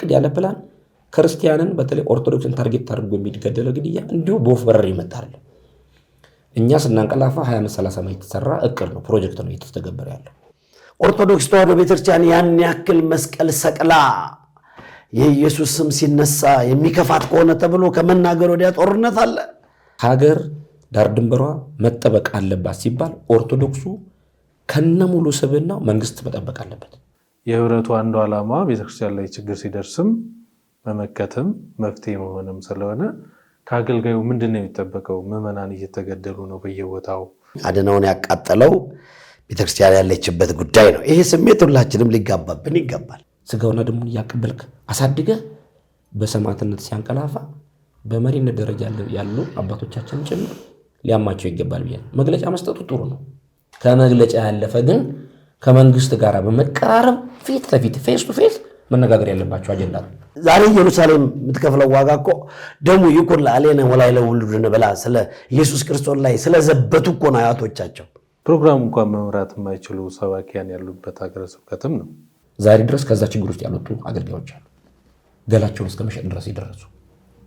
እቅድ ያለ ፕላን ክርስቲያንን በተለይ ኦርቶዶክስን ታርጌት አድርጎ የሚገደለው ግድያ እንዲሁ በወፍ በረር ይመጣል። እኛ ስናንቀላፋ 20-30 ዓመት የተሰራ እቅድ ነው፣ ፕሮጀክት ነው እየተተገበረ ያለው። ኦርቶዶክስ ተዋሕዶ ቤተክርስቲያን ያን ያክል መስቀል ሰቅላ የኢየሱስ ስም ሲነሳ የሚከፋት ከሆነ ተብሎ ከመናገር ወዲያ ጦርነት አለ። ሀገር ዳር ድንበሯ መጠበቅ አለባት ሲባል ኦርቶዶክሱ ከነሙሉ ስብዕናው መንግስት መጠበቅ አለበት። የህብረቱ አንዱ ዓላማ ቤተክርስቲያን ላይ ችግር ሲደርስም መመከትም መፍትሄ መሆንም ስለሆነ ከአገልጋዩ ምንድነው የሚጠበቀው? ምዕመናን እየተገደሉ ነው በየቦታው። አድነውን ያቃጠለው ቤተክርስቲያን ያለችበት ጉዳይ ነው። ይሄ ስሜት ሁላችንም ሊጋባብን ይገባል። ስጋውና ደሙን እያቀበልክ አሳድገ በሰማዕትነት ሲያንቀላፋ በመሪነት ደረጃ ያሉ አባቶቻችን ጭምር ሊያማቸው ይገባል ብዬ መግለጫ መስጠቱ ጥሩ ነው። ከመግለጫ ያለፈ ግን ከመንግስት ጋር በመቀራረብ ፊት ለፊት ፌስ ቱ ፌስ መነጋገር ያለባቸው አጀንዳ ነው። ዛሬ ኢየሩሳሌም የምትከፍለው ዋጋ እኮ ደሙ ይኩን ለአሌነ ወላይለ ውሉድነ ብላ ስለ ኢየሱስ ክርስቶስ ላይ ስለዘበቱ እኮ ነው አያቶቻቸው። ፕሮግራም እንኳን መምራት የማይችሉ ሰባኪያን ያሉበት ሀገረ ስብከትም ነው። ዛሬ ድረስ ከዛ ችግር ውስጥ ያልወጡ አገልጋዮች አሉ፣ ገላቸውን እስከ መሸጥ ድረስ ይደረሱ።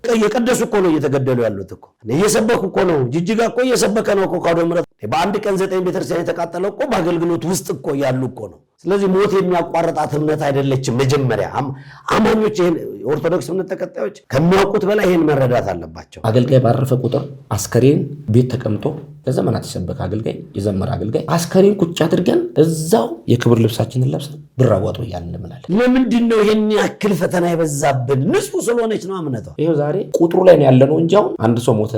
እየቀደሱ እኮ ነው እየተገደሉ ያሉት እኮ እየሰበኩ እኮ ነው። ጅጅጋ እኮ እየሰበከ ነው እኮ ካዶ ምረት በአንድ ቀን 9 ቤተክርስቲያን የተቃጠለው እኮ በአገልግሎት ውስጥ እኮ ያሉ እኮ ነው። ስለዚህ ሞት የሚያቋርጣት እምነት አይደለችም። መጀመሪያ አማኞች ይሄን ኦርቶዶክስ እምነት ተከታዮች ከሚያውቁት በላይ ይሄን መረዳት አለባቸው። አገልጋይ ባረፈ ቁጥር አስከሬን ቤት ተቀምጦ ለዘመናት የሰበከ አገልጋይ የዘመረ አገልጋይ አስከሬን ቁጭ አድርገን እዛው የክብር ልብሳችንን ለብሰን ብር አዋጡ እያልን እንምናለን። ለምንድን ነው ይሄን ያክል ፈተና የበዛብን? ንጹህ ስለሆነች ነው እምነቷ። ይሄው ዛሬ ቁጥሩ ላይ ነው ያለነው እንጂ አሁን አንድ ሰው ሞተ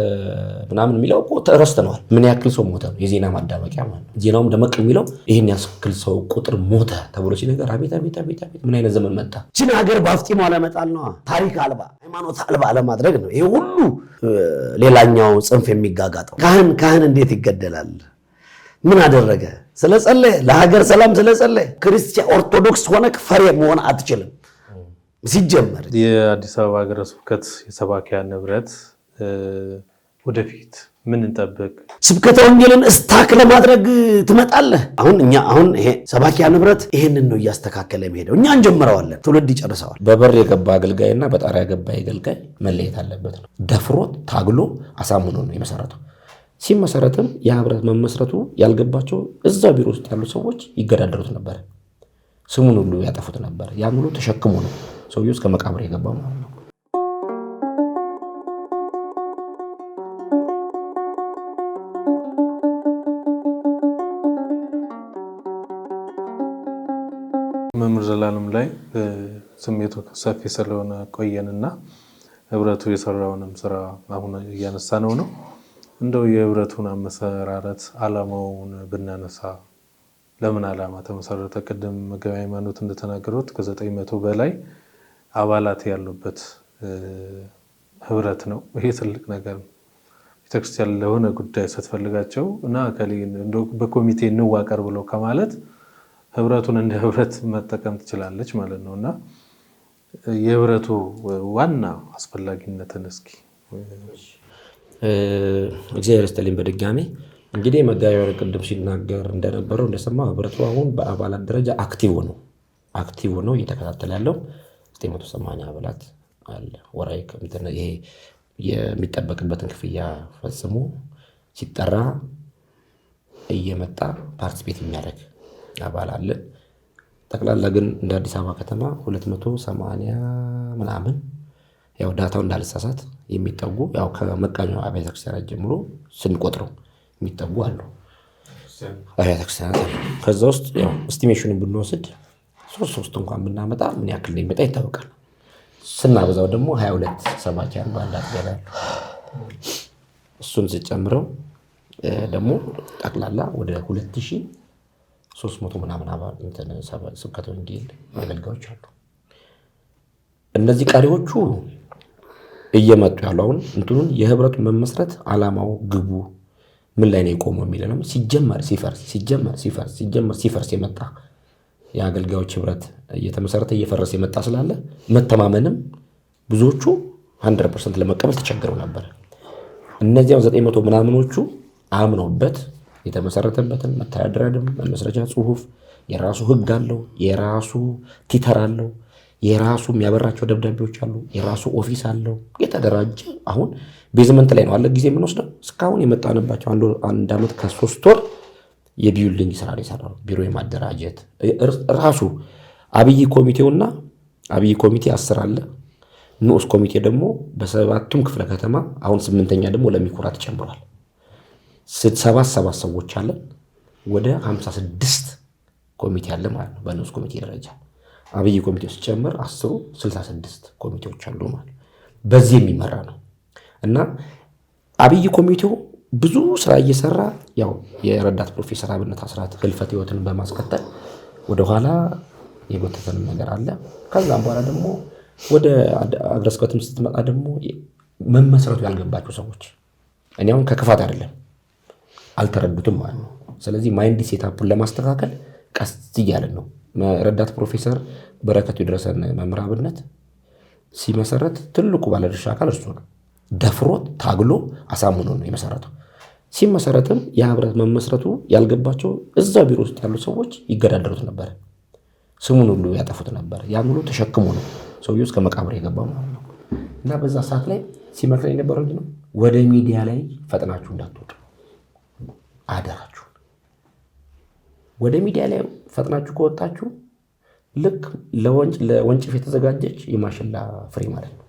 ምናምን የሚለው እኮ ተረስተነዋል። ምን ያክል ሰው ሞተ ነው የዜና ማዳመቂያ ማለት ነው። ዜናውም ደመቅ የሚለው ይሄን ያክል ሰው ቁጥር ሞተ ተብሎ ሲነገር አቤት አቤት አቤት አቤት ምን አይነት ዘመን መጣ። ችን ሀገር ባፍጢሟ ለመጣል ነው፣ ታሪክ አልባ ሃይማኖት አልባ ለማድረግ ነው። ይሄ ሁሉ ሌላኛው ጽንፍ የሚጋጋጠው ካህን እንዴት ይገደላል? ምን አደረገ? ስለጸለየ ለሀገር ሰላም ስለጸለየ። ክርስቲያን ኦርቶዶክስ ሆነክ ፈሪ መሆን አትችልም። ሲጀመር የአዲስ አበባ ሀገረ ስብከት የሰባኪያን ንብረት ወደፊት ምን እንጠብቅ? ስብከተ ወንጌልን እስታክ ለማድረግ ትመጣለህ። አሁን ይሄ ሰባኪያን ንብረት ይሄንን ነው እያስተካከለ የሚሄደው። እኛ እንጀምረዋለን፣ ትውልድ ይጨርሰዋል። በበር የገባ አገልጋይና በጣሪያ የገባ አገልጋይ መለየት አለበት ነው። ደፍሮት ታግሎ አሳምኖ ነው የመሰረተው። ሲመሰረትም የህብረት መመስረቱ ያልገባቸው እዛ ቢሮ ውስጥ ያሉ ሰዎች ይገዳደሩት ነበር፣ ስሙን ሁሉ ያጠፉት ነበር። ያን ሁሉ ተሸክሞ ነው ሰውየው እስከ መቃብር የገባው ማለት ነው። መምህር ዘላለም ላይ ስሜቱ ሰፊ ስለሆነ ቆየንና ህብረቱ የሰራውንም ስራ አሁን እያነሳ ነው። እንደው የህብረቱን አመሰራረት ዓላማውን ብናነሳ ለምን ዓላማ ተመሰረተ? ቅድም መጋቤ ሃይማኖት እንደተናገሩት ከ900 በላይ አባላት ያሉበት ህብረት ነው። ይሄ ትልቅ ነገር ነው። ቤተክርስቲያን ለሆነ ጉዳይ ስትፈልጋቸው እና እንደው በኮሚቴ እንዋቀር ብለው ከማለት ህብረቱን እንደ ህብረት መጠቀም ትችላለች ማለት ነውና የህብረቱ ዋና አስፈላጊነትን እስኪ እግዚአብሔር ይስጥልኝ። በድጋሚ እንግዲህ መጋቢያ ቅድም ሲናገር እንደነበረው እንደሰማው ህብረቱ አሁን በአባላት ደረጃ አክቲቭ ነው እየተከታተለ ያለው 980 አባላት አለ። ወራይ እንትን ይሄ የሚጠበቅበትን ክፍያ ፈጽሞ ሲጠራ እየመጣ ፓርቲሲፔት የሚያደርግ አባል አለ። ጠቅላላ ግን እንደ አዲስ አበባ ከተማ 280 ምናምን ያው ዳታው እንዳልሳሳት የሚጠጉ ያው ከመቃኛው አብያተ ክርስቲያናት ጀምሮ ስንቆጥረው የሚጠጉ አሉ አብያተ ክርስቲያናት። ከዛ ውስጥ ያው ኤስቲሜሽኑን ብንወስድ 3 እንኳን ብናመጣ ምን ያክል እንደሚመጣ ይታወቃል። ስናበዛው ደግሞ 22 ሰባኪያን በአንድ አጥቢያ ያሉ እሱን ሲጨምረው ደግሞ ጠቅላላ ወደ 2300 ምናምን አባል ስብከተ ወንጌል አገልጋዮች አሉ። እነዚህ ቀሪዎቹ እየመጡ ያሉ አሁን እንትኑን የህብረቱ መመስረት ዓላማው ግቡ ምን ላይ ነው የቆመው የሚለው ነው። ሲጀመር ሲፈርስ የመጣ የአገልጋዮች ህብረት እየተመሰረተ እየፈረሰ የመጣ ስላለ መተማመንም ብዙዎቹ 100% ለመቀበል ተቸግረው ነበር። እነዚያው 900 ምናምኖቹ አምነውበት የተመሰረተበትን መተዳደሪያ ደንብ መመስረቻ ጽሁፍ የራሱ ህግ አለው፣ የራሱ ቲተር አለው፣ የራሱ የሚያበራቸው ደብዳቤዎች አሉ። የራሱ ኦፊስ አለው የተደራጀ። አሁን ቤዝመንት ላይ ነው አለ ጊዜ የምንወስደው። እስካሁን የመጣንባቸው አንድ ዓመት ከ3 ወር የቢውልዲንግ ስራ ላይ ሰራው። ቢሮ የማደራጀት ራሱ አብይ ኮሚቴውና አብይ ኮሚቴ 10 አለ። ንዑስ ኮሚቴ ደግሞ በ7ቱም ክፍለ ከተማ አሁን 8ኛ ደግሞ ለሚኩራ ተጨምሯል። 77 ሰዎች አለን። ወደ 56 ኮሚቴ አለ ማለት ነው በንዑስ ኮሚቴ ደረጃ። አብይ ኮሚቴው ሲጨምር 10 66 ኮሚቴዎች አሉ ማለት በዚህ የሚመራ ነው። እና አብይ ኮሚቴው ብዙ ስራ እየሰራ ያው የረዳት ፕሮፌሰር አብነት አስራት ህልፈት ህይወትን በማስቀጠል ወደኋላ የጎተተን ነገር አለ። ከዛም በኋላ ደግሞ ወደ አገረ ስብከትም ስትመጣ ደግሞ መመስረቱ ያልገባቸው ሰዎች እኔ አሁን ከክፋት አይደለም አልተረዱትም ማለት ነው። ስለዚህ ማይንድ ሴታፑን ለማስተካከል ቀስ እያለን ነው። ረዳት ፕሮፌሰር በረከቱ ይድረሰን መምህር አብነት ሲመሰረት ትልቁ ባለድርሻ አካል እሱ ነው። ደፍሮት ታግሎ አሳምኖ ነው የመሰረተው። ሲመሰረትም የህብረት መመስረቱ ያልገባቸው እዛ ቢሮ ውስጥ ያሉ ሰዎች ይገዳደሩት ነበር። ስሙን ሁሉ ያጠፉት ነበር። ያን ሁሉ ተሸክሞ ነው ሰውየው እስከ መቃብር የገባው ማለት ነው። እና በዛ ሰዓት ላይ ሲመክረን የነበረው ነው ወደ ሚዲያ ላይ ፈጥናችሁ እንዳትወጡ አደራችሁ። ወደ ሚዲያ ላይ ፈጥናችሁ ከወጣችሁ ልክ ለወንጭፍ የተዘጋጀች የማሽላ ፍሬ ማለት ነው።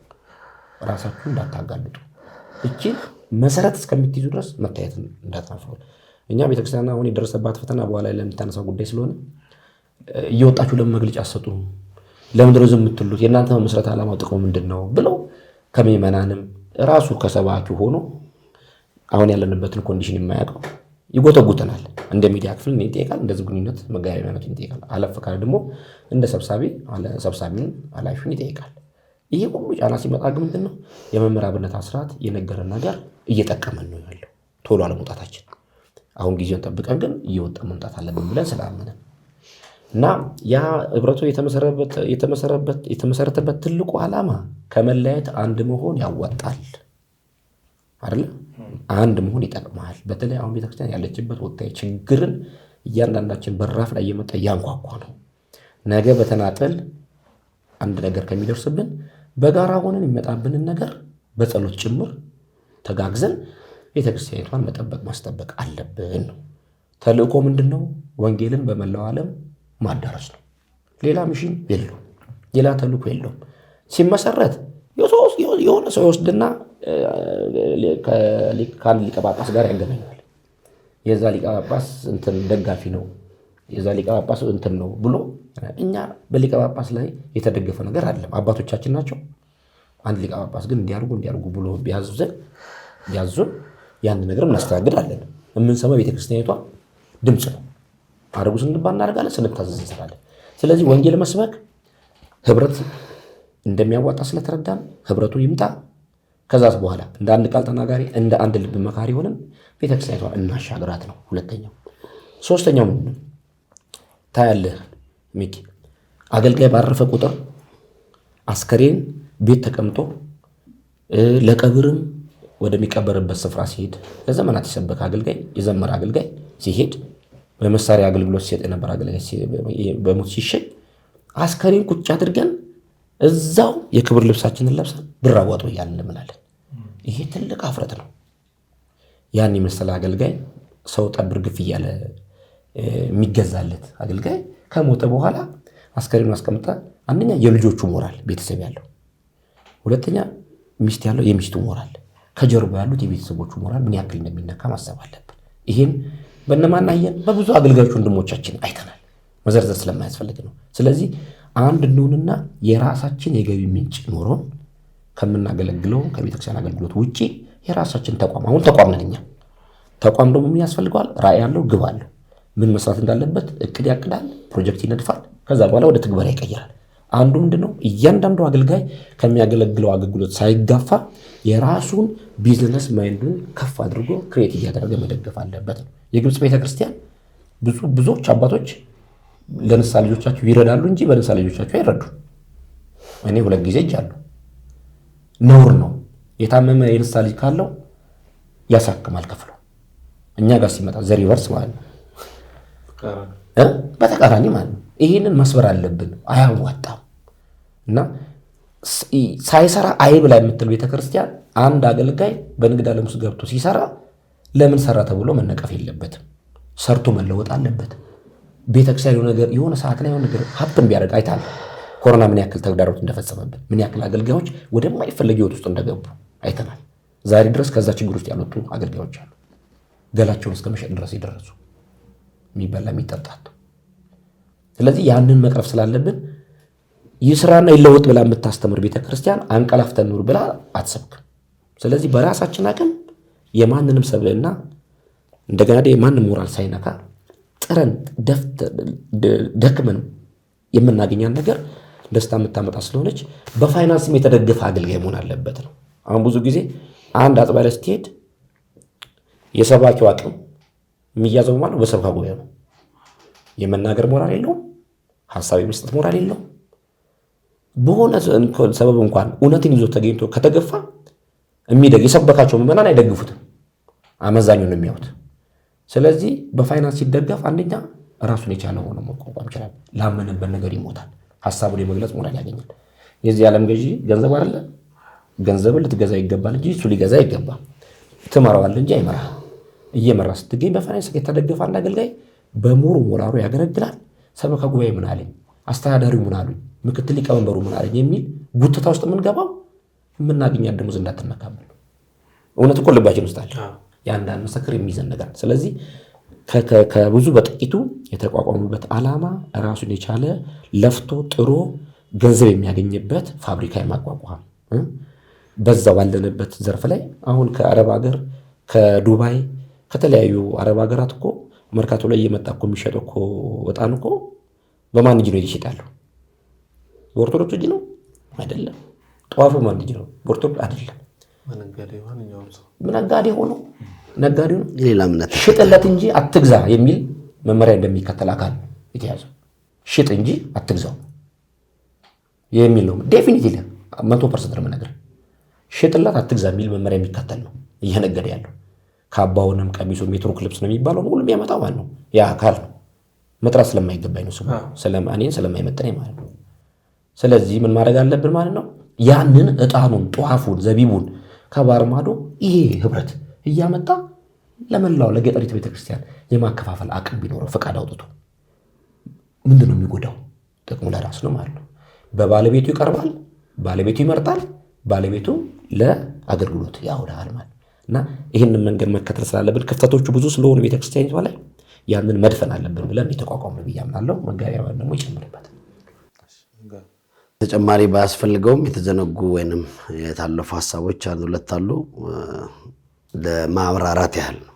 ራሳችሁ እንዳታጋልጡ። እቺ መሰረት እስከምትይዙ ድረስ መታየት እንዳትናፍሩ። እኛ ቤተክርስቲያን አሁን የደረሰባት ፈተና በኋላ ላይ ለምታነሳው ጉዳይ ስለሆነ እየወጣችሁ ለምን መግለጫ አሰጡ? ለምን ድረስ የምትሉት? የእናንተ መመስረት ዓላማው ጥቅሙ ምንድነው? ብለው ከምዕመናንም ራሱ ከሰባኪው ሆኖ አሁን ያለንበትን ኮንዲሽን የማያውቀው ይጎተጉተናል። እንደ ሚዲያ ክፍል ይጠይቃል፣ እንደዚህ ግንኙነት መጋቢያ ማለት ይጠይቃል። አለፈ ካለ ደግሞ እንደ ሰብሳቢውን ኃላፊውን ይጠይቃል። ይሄ ሁሉ ጫና ሲመጣ ግን ምንድነው የመምህር አብነት አስራት የነገረን ነገር እየጠቀመን ነው ያለው። ቶሎ አለመውጣታችን አሁን ጊዜውን ጠብቀን ግን እየወጣ መምጣት አለብን ብለን ስላመነን እና ያ ህብረቱ የተመሰረተበት ትልቁ ዓላማ ከመለያየት አንድ መሆን ያዋጣል አይደል? አንድ መሆን ይጠቅማል። በተለይ አሁን ቤተክርስቲያን ያለችበት ወቅታዊ ችግርን እያንዳንዳችን በራፍ ላይ እየመጣ እያንኳኳ ነው። ነገ በተናጠል አንድ ነገር ከሚደርስብን በጋራ ሆነን የሚመጣብንን ነገር በጸሎት ጭምር ተጋግዘን ቤተክርስቲያኒቷን መጠበቅ ማስጠበቅ አለብን ነው። ተልእኮ ምንድነው? ወንጌልን በመላው ዓለም ማዳረስ ነው። ሌላ ሚሽን የለው፣ ሌላ ተልእኮ የለውም። ሲመሰረት የሆነ ሰው ይወስድና ከአንድ ሊቀ ጳጳስ ጋር ያገናኛል። የዛ ሊቀ ጳጳስ እንትን ደጋፊ ነው፣ የዛ ሊቀ ጳጳስ እንትን ነው ብሎ እኛ በሊቀ ጳጳስ ላይ የተደገፈ ነገር አይደለም። አባቶቻችን ናቸው። አንድ ሊቀ ጳጳስ ግን እንዲያርጉ ብሎ ቢያዙን ያን ነገር እናስተናግዳለን። የምንሰማው ቤተክርስቲያኒቷ ድምፅ ነው። አድርጉ ስንባል እናደርጋለን፣ ስንታዘዝ እንሰራለን። ስለዚህ ወንጌል መስበክ ህብረት እንደሚያዋጣ ስለተረዳን ህብረቱ ይምጣ። ከዛስ በኋላ እንደ አንድ ቃል ተናጋሪ እንደ አንድ ልብ መካሪ ሆነን ቤተክርስቲያኒቷ እናሻግራት ነው ሁለተኛው። ሶስተኛው ምንድን ነው? ታያለህ ሚኪ፣ አገልጋይ ባረፈ ቁጥር አስከሬን ቤት ተቀምጦ ለቀብርም ወደሚቀበርበት ስፍራ ሲሄድ ለዘመናት የሰበከ አገልጋይ የዘመረ አገልጋይ ሲሄድ በመሳሪያ አገልግሎት ሲሰጥ የነበረ አገልጋይ በሞት ሲሸኝ አስከሬን ቁጭ አድርገን እዛው የክብር ልብሳችንን ለብሰን ብር አዋጡ እያልን እንምላለን። ይሄ ትልቅ አፍረት ነው። ያን የመሰለ አገልጋይ ሰው ጠብር ግፍ እያለ የሚገዛለት አገልጋይ ከሞተ በኋላ አስከሬኑ አስቀምጠ አንደኛ የልጆቹ ሞራል ቤተሰብ ያለው፣ ሁለተኛ ሚስት ያለው የሚስቱ ሞራል፣ ከጀርባ ያሉት የቤተሰቦቹ ሞራል ምን ያክል እንደሚነካ ማሰብ አለብን። ይሄም በእነማን አየን? በብዙ አገልጋዮች ወንድሞቻችን አይተናል። መዘርዘር ስለማያስፈልግ ነው። ስለዚህ አንድ እንሁንና የራሳችን የገቢ ምንጭ ኖሮን ከምናገለግለው ከቤተክርስቲያን አገልግሎት ውጪ የራሳችን ተቋም አሁን ተቋም ነን እኛ። ተቋም ደግሞ ምን ያስፈልገዋል? ራዕይ ያለው፣ ግብ አለው። ምን መስራት እንዳለበት እቅድ ያቅዳል፣ ፕሮጀክት ይነድፋል። ከዛ በኋላ ወደ ትግበራ ይቀይራል። አንዱ ምንድነው? እያንዳንዱ አገልጋይ ከሚያገለግለው አገልግሎት ሳይጋፋ የራሱን ቢዝነስ ማይንዱን ከፍ አድርጎ ክሬት እያደረገ መደገፍ አለበት ነው። የግብፅ ቤተክርስቲያን ብዙዎች አባቶች ለንስሐ ልጆቻቸው ይረዳሉ እንጂ በንስሐ ልጆቻቸው አይረዱ። እኔ 2 ጊዜ እጃለሁ። ነውር ነው። የታመመ የንስሐ ልጅ ካለው ያሳክማል ከፍሎ። እኛ ጋር ሲመጣ ዘሪቨርስ ማለት ነው፣ በተቃራኒ ማለት ነው። ይህንን መስበር አለብን። አያዋጣም። እና ሳይሰራ አይብላ የምትል ቤተክርስቲያን አንድ አገልጋይ በንግድ ዓለም ውስጥ ገብቶ ሲሰራ ለምን ሰራ ተብሎ መነቀፍ የለበትም። ሰርቶ መለወጥ አለበት። ቤተክርስቲያን የሆነ ሰዓት ላይ የሆነ ነገር ሀብትን ቢያደርግ አይታል። ኮሮና ምን ያክል ተግዳሮት እንደፈጸመብን፣ ምን ያክል አገልጋዮች ወደማይፈለግ ህይወት ውስጥ እንደገቡ አይተናል። ዛሬ ድረስ ከዛ ችግር ውስጥ ያልወጡ አገልጋዮች አሉ። ገላቸውን እስከ መሸጥ ድረስ የደረሱ የሚበላ የሚጠጣት። ስለዚህ ያንን መቅረፍ ስላለብን ይስራና ይለወጥ ብላ የምታስተምር ቤተክርስቲያን አንቀላፍተን ኑር ብላ አትሰብክም። ስለዚህ በራሳችን አቅም የማንንም ሰብዕና እንደገና የማንም ሞራል ሳይነካ ጥረን ደክመን የምናገኛን ነገር ደስታ የምታመጣ ስለሆነች በፋይናንስም የተደገፈ አገልጋይ መሆን አለበት ነው። አሁን ብዙ ጊዜ አንድ አጥቢያ ላይ ስትሄድ የሰባኪው አቅም የሚያዘው ማለት በሰብካ ጉባኤ ነው። የመናገር ሞራል የለውም፣ ሀሳብ የመስጠት ሞራል የለውም። በሆነ ሰበብ እንኳን እውነትን ይዞ ተገኝቶ ከተገፋ የሰበካቸው ምዕመናን አይደግፉትም፣ አመዛኙን የሚያዩት። ስለዚህ በፋይናንስ ሲደገፍ አንደኛ ራሱን የቻለ ሆኖ መቋቋም ይችላል። ላመነበት ነገር ይሞታል። ሀሳቡን የመግለጽ ሞራል ያገኛል። የዚህ ዓለም ገዢ ገንዘብ አይደለ? ገንዘብን ልትገዛ ይገባል እንጂ እሱ ሊገዛ ይገባል። ትመራዋለህ እንጂ አይመራህ። እየመራ ስትገኝ በፋይናንስ የተደገፈ አንድ አገልጋይ በሙሉ ሞራሉ ያገለግላል። ሰበካ ጉባኤ ምን አለኝ፣ አስተዳዳሪው ምን አሉኝ፣ ምክትል ሊቀመንበሩ ምን አለኝ የሚል ጉትታ ውስጥ የምንገባው የምናገኛት ደሞዝ እንዳትነካመል። እውነት እኮ ልባችን ውስጥ አለ። የአንዳንድ መሰክር የሚይዘን ነገር። ስለዚህ ከብዙ በጥቂቱ የተቋቋሙበት ዓላማ ራሱን የቻለ ለፍቶ ጥሮ ገንዘብ የሚያገኝበት ፋብሪካ የማቋቋም በዛው ባለንበት ዘርፍ ላይ አሁን ከአረብ ሀገር ከዱባይ ከተለያዩ አረብ ሀገራት እኮ መርካቶ ላይ እየመጣ እኮ የሚሸጠው እኮ ዕጣን እኮ በማን እጅ ነው ይሸጣለሁ? በኦርቶዶክስ እጅ ነው አይደለም። ጧፉ ማን እጅ ነው? በኦርቶዶክስ አይደለም። ነጋዴ ሆኖ ነጋዴው ነው ሌላ እምነት ሽጥለት እንጂ አትግዛ የሚል መመሪያ እንደሚከተል አካል የተያዘው። ሽጥ እንጂ አትግዛው የሚል ነው። ዴፊኒቲቭሊ 100% ነው የምነግርህ። ሽጥለት አትግዛ የሚል መመሪያ የሚከተል ነው እየነገደ ያለው። ካባውንም ቀሚሱ ሜትሮክ ልብስ ነው የሚባለው ሁሉም ያመጣው ማን ነው? ያ አካል ነው። መጥራት ስለማይገባኝ ነው ስሙ እኔን ስለማይመጥነኝ ማለት ነው። ስለዚህ ምን ማድረግ አለብን ማለት ነው? ያንን ዕጣኑን፣ ጧፉን፣ ዘቢቡን ከባህር ማዶ ይሄ ህብረት እያመጣ ለመላው ለገጠሪቱ ቤተክርስቲያን የማከፋፈል አቅም ቢኖረው ፈቃድ አውጥቶ ምንድን ነው የሚጎዳው? ጥቅሙ ለራስ ነው ማለት ነው። በባለቤቱ ይቀርባል፣ ባለቤቱ ይመርጣል፣ ባለቤቱ ለአገልግሎት ያውላል ማለት እና ይህንን መንገድ መከተል ስላለብን ክፍተቶቹ ብዙ ስለሆኑ ቤተክርስቲያኒቷ ላይ ያንን መድፈን አለብን ብለን የተቋቋመ ብዬ አምናለሁ። መጋቢያ ደግሞ ይጨምርበት። ተጨማሪ ባያስፈልገውም የተዘነጉ ወይንም የታለፉ ሀሳቦች አንድ ሁለት አሉ ለማብራራት ያህል ነው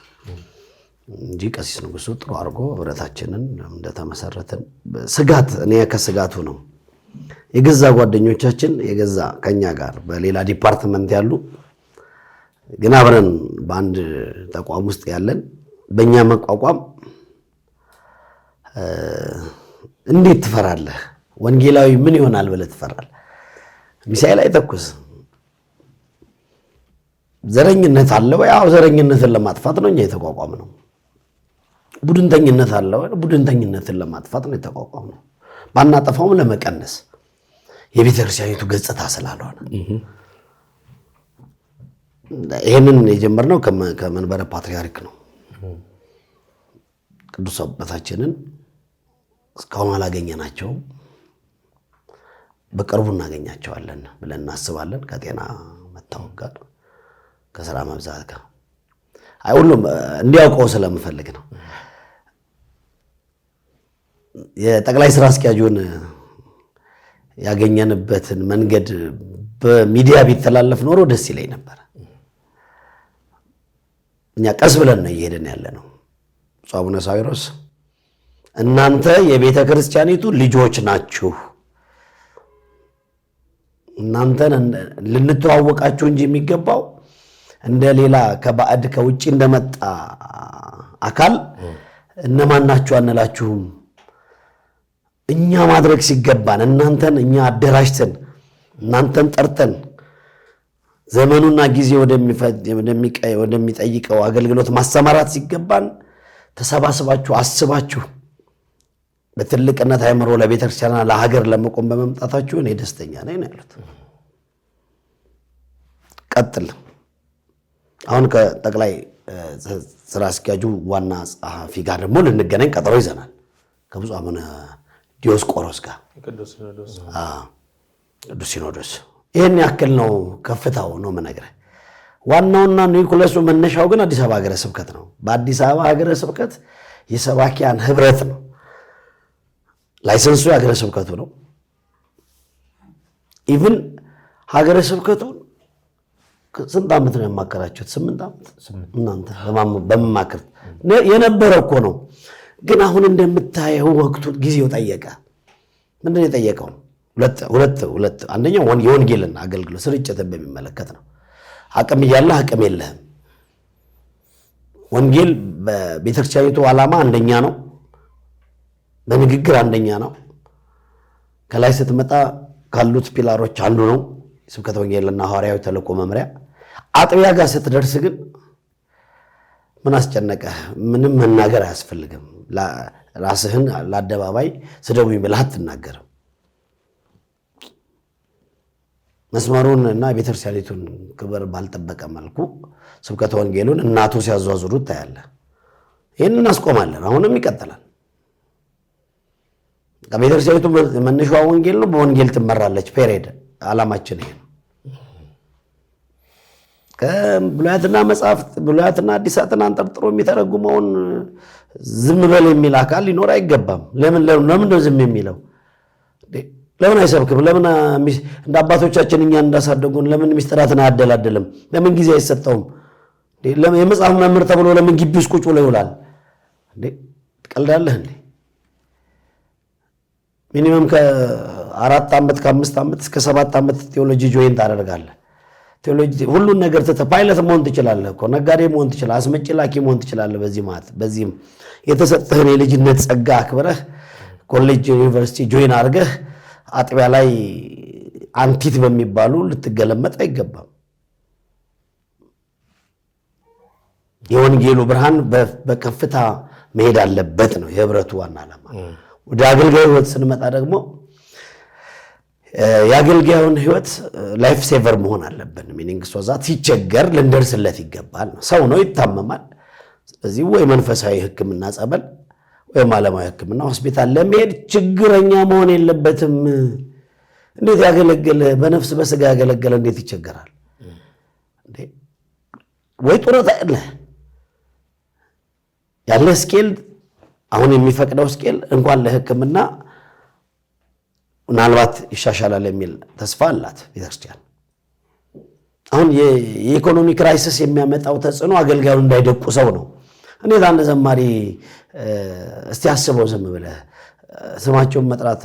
እንጂ ቀሲስ ንጉሱ ጥሩ አድርጎ ህብረታችንን እንደተመሰረተን ስጋት እኔ ከስጋቱ ነው የገዛ ጓደኞቻችን የገዛ ከኛ ጋር በሌላ ዲፓርትመንት ያሉ ግን አብረን በአንድ ተቋም ውስጥ ያለን በእኛ መቋቋም እንዴት ትፈራለህ? ወንጌላዊ ምን ይሆናል ብለህ ትፈራለህ? ሚሳኤል አይተኩስ። ዘረኝነት አለ ወይ? አዎ ዘረኝነትን ለማጥፋት ነው እኛ የተቋቋም ነው። ቡድንተኝነት አለ ወይ? ቡድንተኝነትን ለማጥፋት ነው የተቋቋም ነው። ባናጠፋውም ለመቀነስ የቤተክርስቲያኒቱ ገጽታ ስላልሆነ ይህንን የጀመርነው ከመንበረ ፓትርያርክ ነው። ቅዱስ አባታችንን እስካሁን አላገኘናቸውም። በቅርቡ እናገኛቸዋለን ብለን እናስባለን። ከጤና መታወክ ጋር ከስራ መብዛት ጋር ሁሉም እንዲያውቀው ስለምፈልግ ነው። የጠቅላይ ስራ አስኪያጁን ያገኘንበትን መንገድ በሚዲያ ቢተላለፍ ኖሮ ደስ ይለኝ ነበር። እኛ ቀስ ብለን ነው እየሄድን ያለ ነው። አቡነ ሳዊሮስ እናንተ የቤተ ክርስቲያኒቱ ልጆች ናችሁ፣ እናንተን ልንተዋወቃችሁ እንጂ የሚገባው እንደ ሌላ ከባዕድ ከውጪ እንደመጣ አካል እነማን ናችሁ አንላችሁም። እኛ ማድረግ ሲገባን እናንተን እኛ አደራጅተን እናንተን ጠርተን ዘመኑና ጊዜ ወደሚጠይቀው አገልግሎት ማሰማራት ሲገባን ተሰባስባችሁ አስባችሁ በትልቅነት አይምሮ ለቤተክርስቲያንና ለሀገር ለመቆም በመምጣታችሁ እኔ ደስተኛ ነኝ ነው ያሉት። ቀጥል። አሁን ከጠቅላይ ስራ አስኪያጁ ዋና ጸሐፊ ጋር ደግሞ ልንገናኝ ቀጠሮ ይዘናል። ከብፁዕ አቡነ ዲዮስቆሮስ ጋር ቅዱስ ሲኖዶስ ይህን ያክል ነው ከፍታው ነው የምነግርህ። ዋናውና ኒውክለሱ መነሻው ግን አዲስ አበባ ሀገረ ስብከት ነው። በአዲስ አበባ ሀገረ ስብከት የሰባኪያን ህብረት ነው። ላይሰንሱ የሀገረ ስብከቱ ነው። ኢቭን ሀገረ ስብከቱን ስንት ዓመት ነው ያማከራችሁት? 8 ዓመት እናንተ በመማከር የነበረ እኮ ነው። ግን አሁን እንደምታየው ወቅቱ ጊዜው ጠየቀ። ምንድን ነው የጠየቀው? ሁለት አንደኛው የወንጌልን አገልግሎት ስርጭትን በሚመለከት ነው። አቅም እያለህ አቅም የለህም። ወንጌል በቤተክርስቲያኒቱ ዓላማ አንደኛ ነው። በንግግር አንደኛ ነው። ከላይ ስትመጣ ካሉት ፒላሮች አንዱ ነው ስብከተ ወንጌልና ሐዋርያዊ ተልእኮ መምሪያ። አጥቢያ ጋር ስትደርስ ግን ምን አስጨነቀህ? ምንም መናገር አያስፈልግም። ራስህን ለአደባባይ ስደቡኝ ብለህ አትናገርም። መስመሩን እና ቤተክርስቲያኒቱን ክብር ባልጠበቀ መልኩ ስብከተ ወንጌሉን እናቱ ሲያዟዙሩት ታያለህ። ይህንን እናስቆማለን። አሁንም ይቀጥላል። ቤተክርስቲያኒቱ መነሻዋ ወንጌል ነው። በወንጌል ትመራለች። ፔሬድ ዓላማችን ይሄ ነው። ከብሉያትና መጽሐፍት ብሉያትና አዲሳትን አንጠርጥሮ የሚተረጉመውን ዝም በል የሚል አካል ሊኖር አይገባም። ለምን ነው ዝም የሚለው? ለምን አይሰብክም? ለምን እንደ አባቶቻችን እኛን እንዳሳደጉን ለምን ሚስጥራትን አያደላድልም? ለምን ጊዜ አይሰጠውም? የመጽሐፍ መምህር ተብሎ ለምን ግቢ ውስጥ ቁጭ ብሎ ይውላል? ትቀልዳለህ እንዴ? ሚኒመም ከ4 ዓመት ከ5 ዓመት እስከ 7 ዓመት ቴዎሎጂ ጆይን ታደርጋለህ። ቴዎሎጂ ሁሉን ነገር ፓይለት መሆን ትችላለህ እኮ፣ ነጋዴ መሆን ትችላለህ፣ አስመጪ ላኪ መሆን ትችላለህ። በዚህም የተሰጠህን የልጅነት ጸጋ አክብረህ ኮሌጅ ዩኒቨርሲቲ ጆይን አድርገህ አጥቢያ ላይ አንቲት በሚባሉ ልትገለመጥ አይገባም። የወንጌሉ ብርሃን በከፍታ መሄድ አለበት ነው የህብረቱ ዋና ዓላማ። ወደ አገልጋዩ ህይወት ስንመጣ ደግሞ የአገልጋዩን ህይወት ላይፍ ሴቨር መሆን አለብን። ሚኒንግ ሶዛት ሲቸገር ልንደርስለት ይገባል ነው። ሰው ነው፣ ይታመማል። ስለዚህ ወይ መንፈሳዊ ሕክምና ጸበል ወይም ዓለማዊ ሕክምና ሆስፒታል ለመሄድ ችግረኛ መሆን የለበትም። እንዴት ያገለገለ በነፍስ በስጋ ያገለገለ እንዴት ይቸገራል? ወይ ጡረታ ያለ ስኬል አሁን የሚፈቅደው ስኬል እንኳን ለሕክምና ምናልባት ይሻሻላል የሚል ተስፋ አላት ቤተክርስቲያን። አሁን የኢኮኖሚ ክራይሲስ የሚያመጣው ተጽዕኖ አገልጋዩን እንዳይደቁ ሰው ነው። እንዴት አንድ ዘማሪ እስቲ አስበው ዝም ብለህ ስማቸውን መጥራት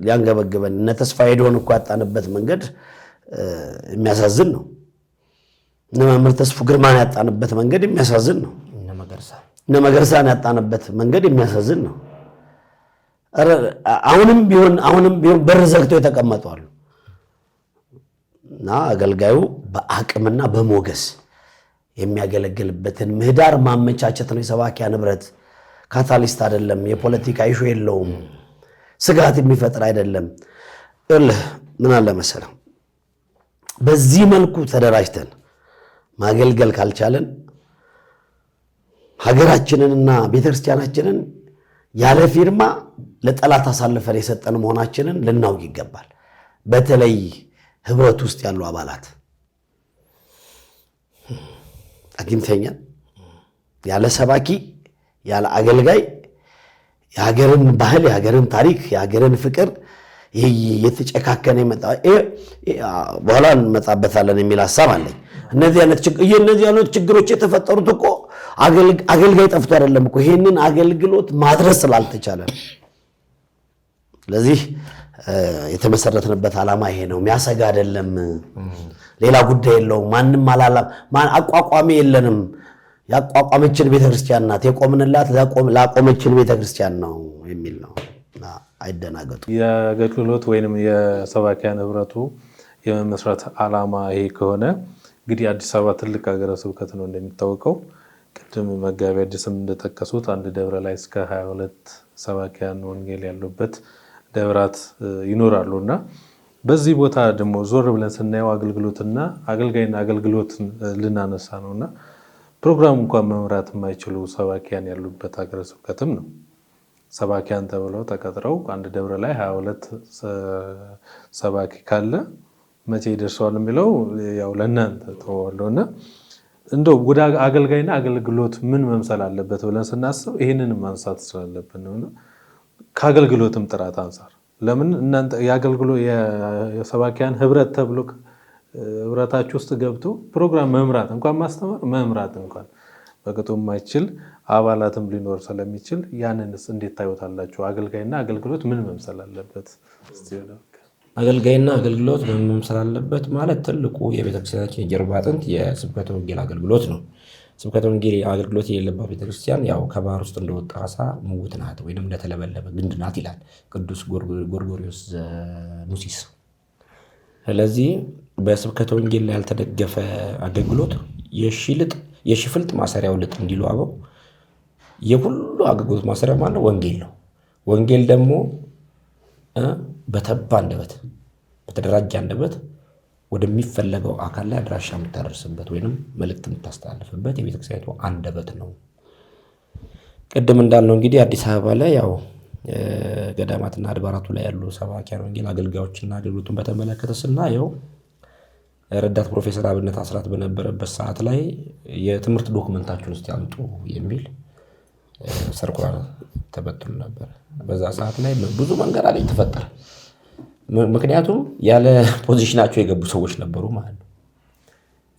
ሊያንገበግበን እነ ተስፋ ሄዶን እኮ ያጣንበት መንገድ የሚያሳዝን ነው። እነ መምህር ተስፉ ግርማን ያጣንበት መንገድ የሚያሳዝን ነው። እነ መገርሳን ያጣንበት መንገድ የሚያሳዝን ነው። አሁንም ቢሆን በር ዘግተው የተቀመጡ አሉ እና አገልጋዩ በአቅምና በሞገስ የሚያገለግልበትን ምህዳር ማመቻቸት ነው የሰባኪያን ህብረት። ካታሊስት አይደለም፣ የፖለቲካ ኢሹ የለውም፣ ስጋት የሚፈጥር አይደለም። ምን አለ መሰለህ፣ በዚህ መልኩ ተደራጅተን ማገልገል ካልቻለን ሀገራችንንና ቤተክርስቲያናችንን ያለ ፊርማ ለጠላት አሳልፈን የሰጠን መሆናችንን ልናውቅ ይገባል። በተለይ ህብረት ውስጥ ያሉ አባላት አግኝተኛል ያለ ሰባኪ ያለ አገልጋይ የሀገርን ባህል፣ የሀገርን ታሪክ፣ የሀገርን ፍቅር የተጨካከነ ይመጣ በኋላ እንመጣበታለን የሚል ሐሳብ አለኝ። እነዚህ አይነት ችግሮች የተፈጠሩት እኮ አገልጋይ ጠፍቶ አይደለም እኮ፣ ይሄንን አገልግሎት ማድረስ ስላልተቻለ። ስለዚህ የተመሰረትንበት ዓላማ ይሄ ነው። የሚያሰጋ አይደለም፣ ሌላ ጉዳይ የለውም። ማንም አቋቋሚ የለንም። ያቋቋመችን ቤተክርስቲያን ናት፣ የቆምንላት ላቆመችን ቤተክርስቲያን ነው የሚል ነው። አይደናገጡ። የአገልግሎት ወይንም የሰባኪያን ህብረቱ የመመስረት ዓላማ ይሄ ከሆነ እንግዲህ አዲስ አበባ ትልቅ ሀገረ ስብከት ነው እንደሚታወቀው። ቅድም መጋቢ አዲስም እንደጠቀሱት አንድ ደብረ ላይ እስከ 22 ሰባኪያን ወንጌል ያሉበት ደብራት ይኖራሉና በዚህ ቦታ ደግሞ ዞር ብለን ስናየው አገልግሎትና አገልጋይና አገልግሎትን ልናነሳ ነውና ፕሮግራም እንኳን መምራት የማይችሉ ሰባኪያን ያሉበት ሀገረ ስብከትም ነው። ሰባኪያን ተብለው ተቀጥረው አንድ ደብረ ላይ 22 ሰባኪ ካለ መቼ ይደርሰዋል የሚለው ያው ለእናንተ ተወዋለውና እንደው ወደ አገልጋይና አገልግሎት ምን መምሰል አለበት ብለን ስናስብ ይሄንን ማንሳት ስላለብን ነውና ከአገልግሎትም ጥራት አንፃር ለምን እናንተ የአገልግሎት የሰባኪያን ህብረት ተብሎ ህብረታችሁ ውስጥ ገብቶ ፕሮግራም መምራት እንኳን ማስተማር መምራት እንኳን በቅጡ የማይችል አባላትም ሊኖር ስለሚችል ያንንስ እንዴት ታዩታላችሁ? አገልጋይና አገልግሎት ምን መምሰል አለበት? አገልጋይና አገልግሎት ምን መምሰል አለበት ማለት ትልቁ የቤተክርስቲያናችን የጀርባ አጥንት የስብከተ ወንጌል አገልግሎት ነው። ስብከተ ወንጌል አገልግሎት የሌለባት ቤተክርስቲያን ያው ከባህር ውስጥ እንደወጣ ዓሣ ምውት ናት ወይም እንደተለበለበ ግንድ ናት ይላል ቅዱስ ጎርጎርዮስ ዘኑሲስ። ስለዚህ በስብከተ ወንጌል ላይ ያልተደገፈ አገልግሎት የሽፍልጥ ማሰሪያው ልጥ እንዲሉ አበው የሁሉ አገልግሎት ማሰሪያ ማለት ወንጌል ነው። ወንጌል ደግሞ በተባ አንደበት በተደራጀ አንደበት ወደሚፈለገው አካል ላይ አድራሻ የምታደርስበት ወይንም መልእክት የምታስተላልፍበት የቤተክርስቲያኒቱ አንደበት ነው። ቅድም እንዳልነው እንግዲህ አዲስ አበባ ላይ ያው ገዳማትና አድባራቱ ላይ ያሉ ሰባኪያን ወንጌል አገልጋዮችና አገልግሎቱን በተመለከተ ስናየው ረዳት ፕሮፌሰር አብነት አስራት በነበረበት ሰዓት ላይ የትምህርት ዶክመንታችሁን ውስጥ ያምጡ የሚል ሰርኩላር ተበትኑ ነበር። በዛ ሰዓት ላይ ብዙ መንገድ አለኝ ተፈጠረ። ምክንያቱም ያለ ፖዚሽናቸው የገቡ ሰዎች ነበሩ ማለት ነው።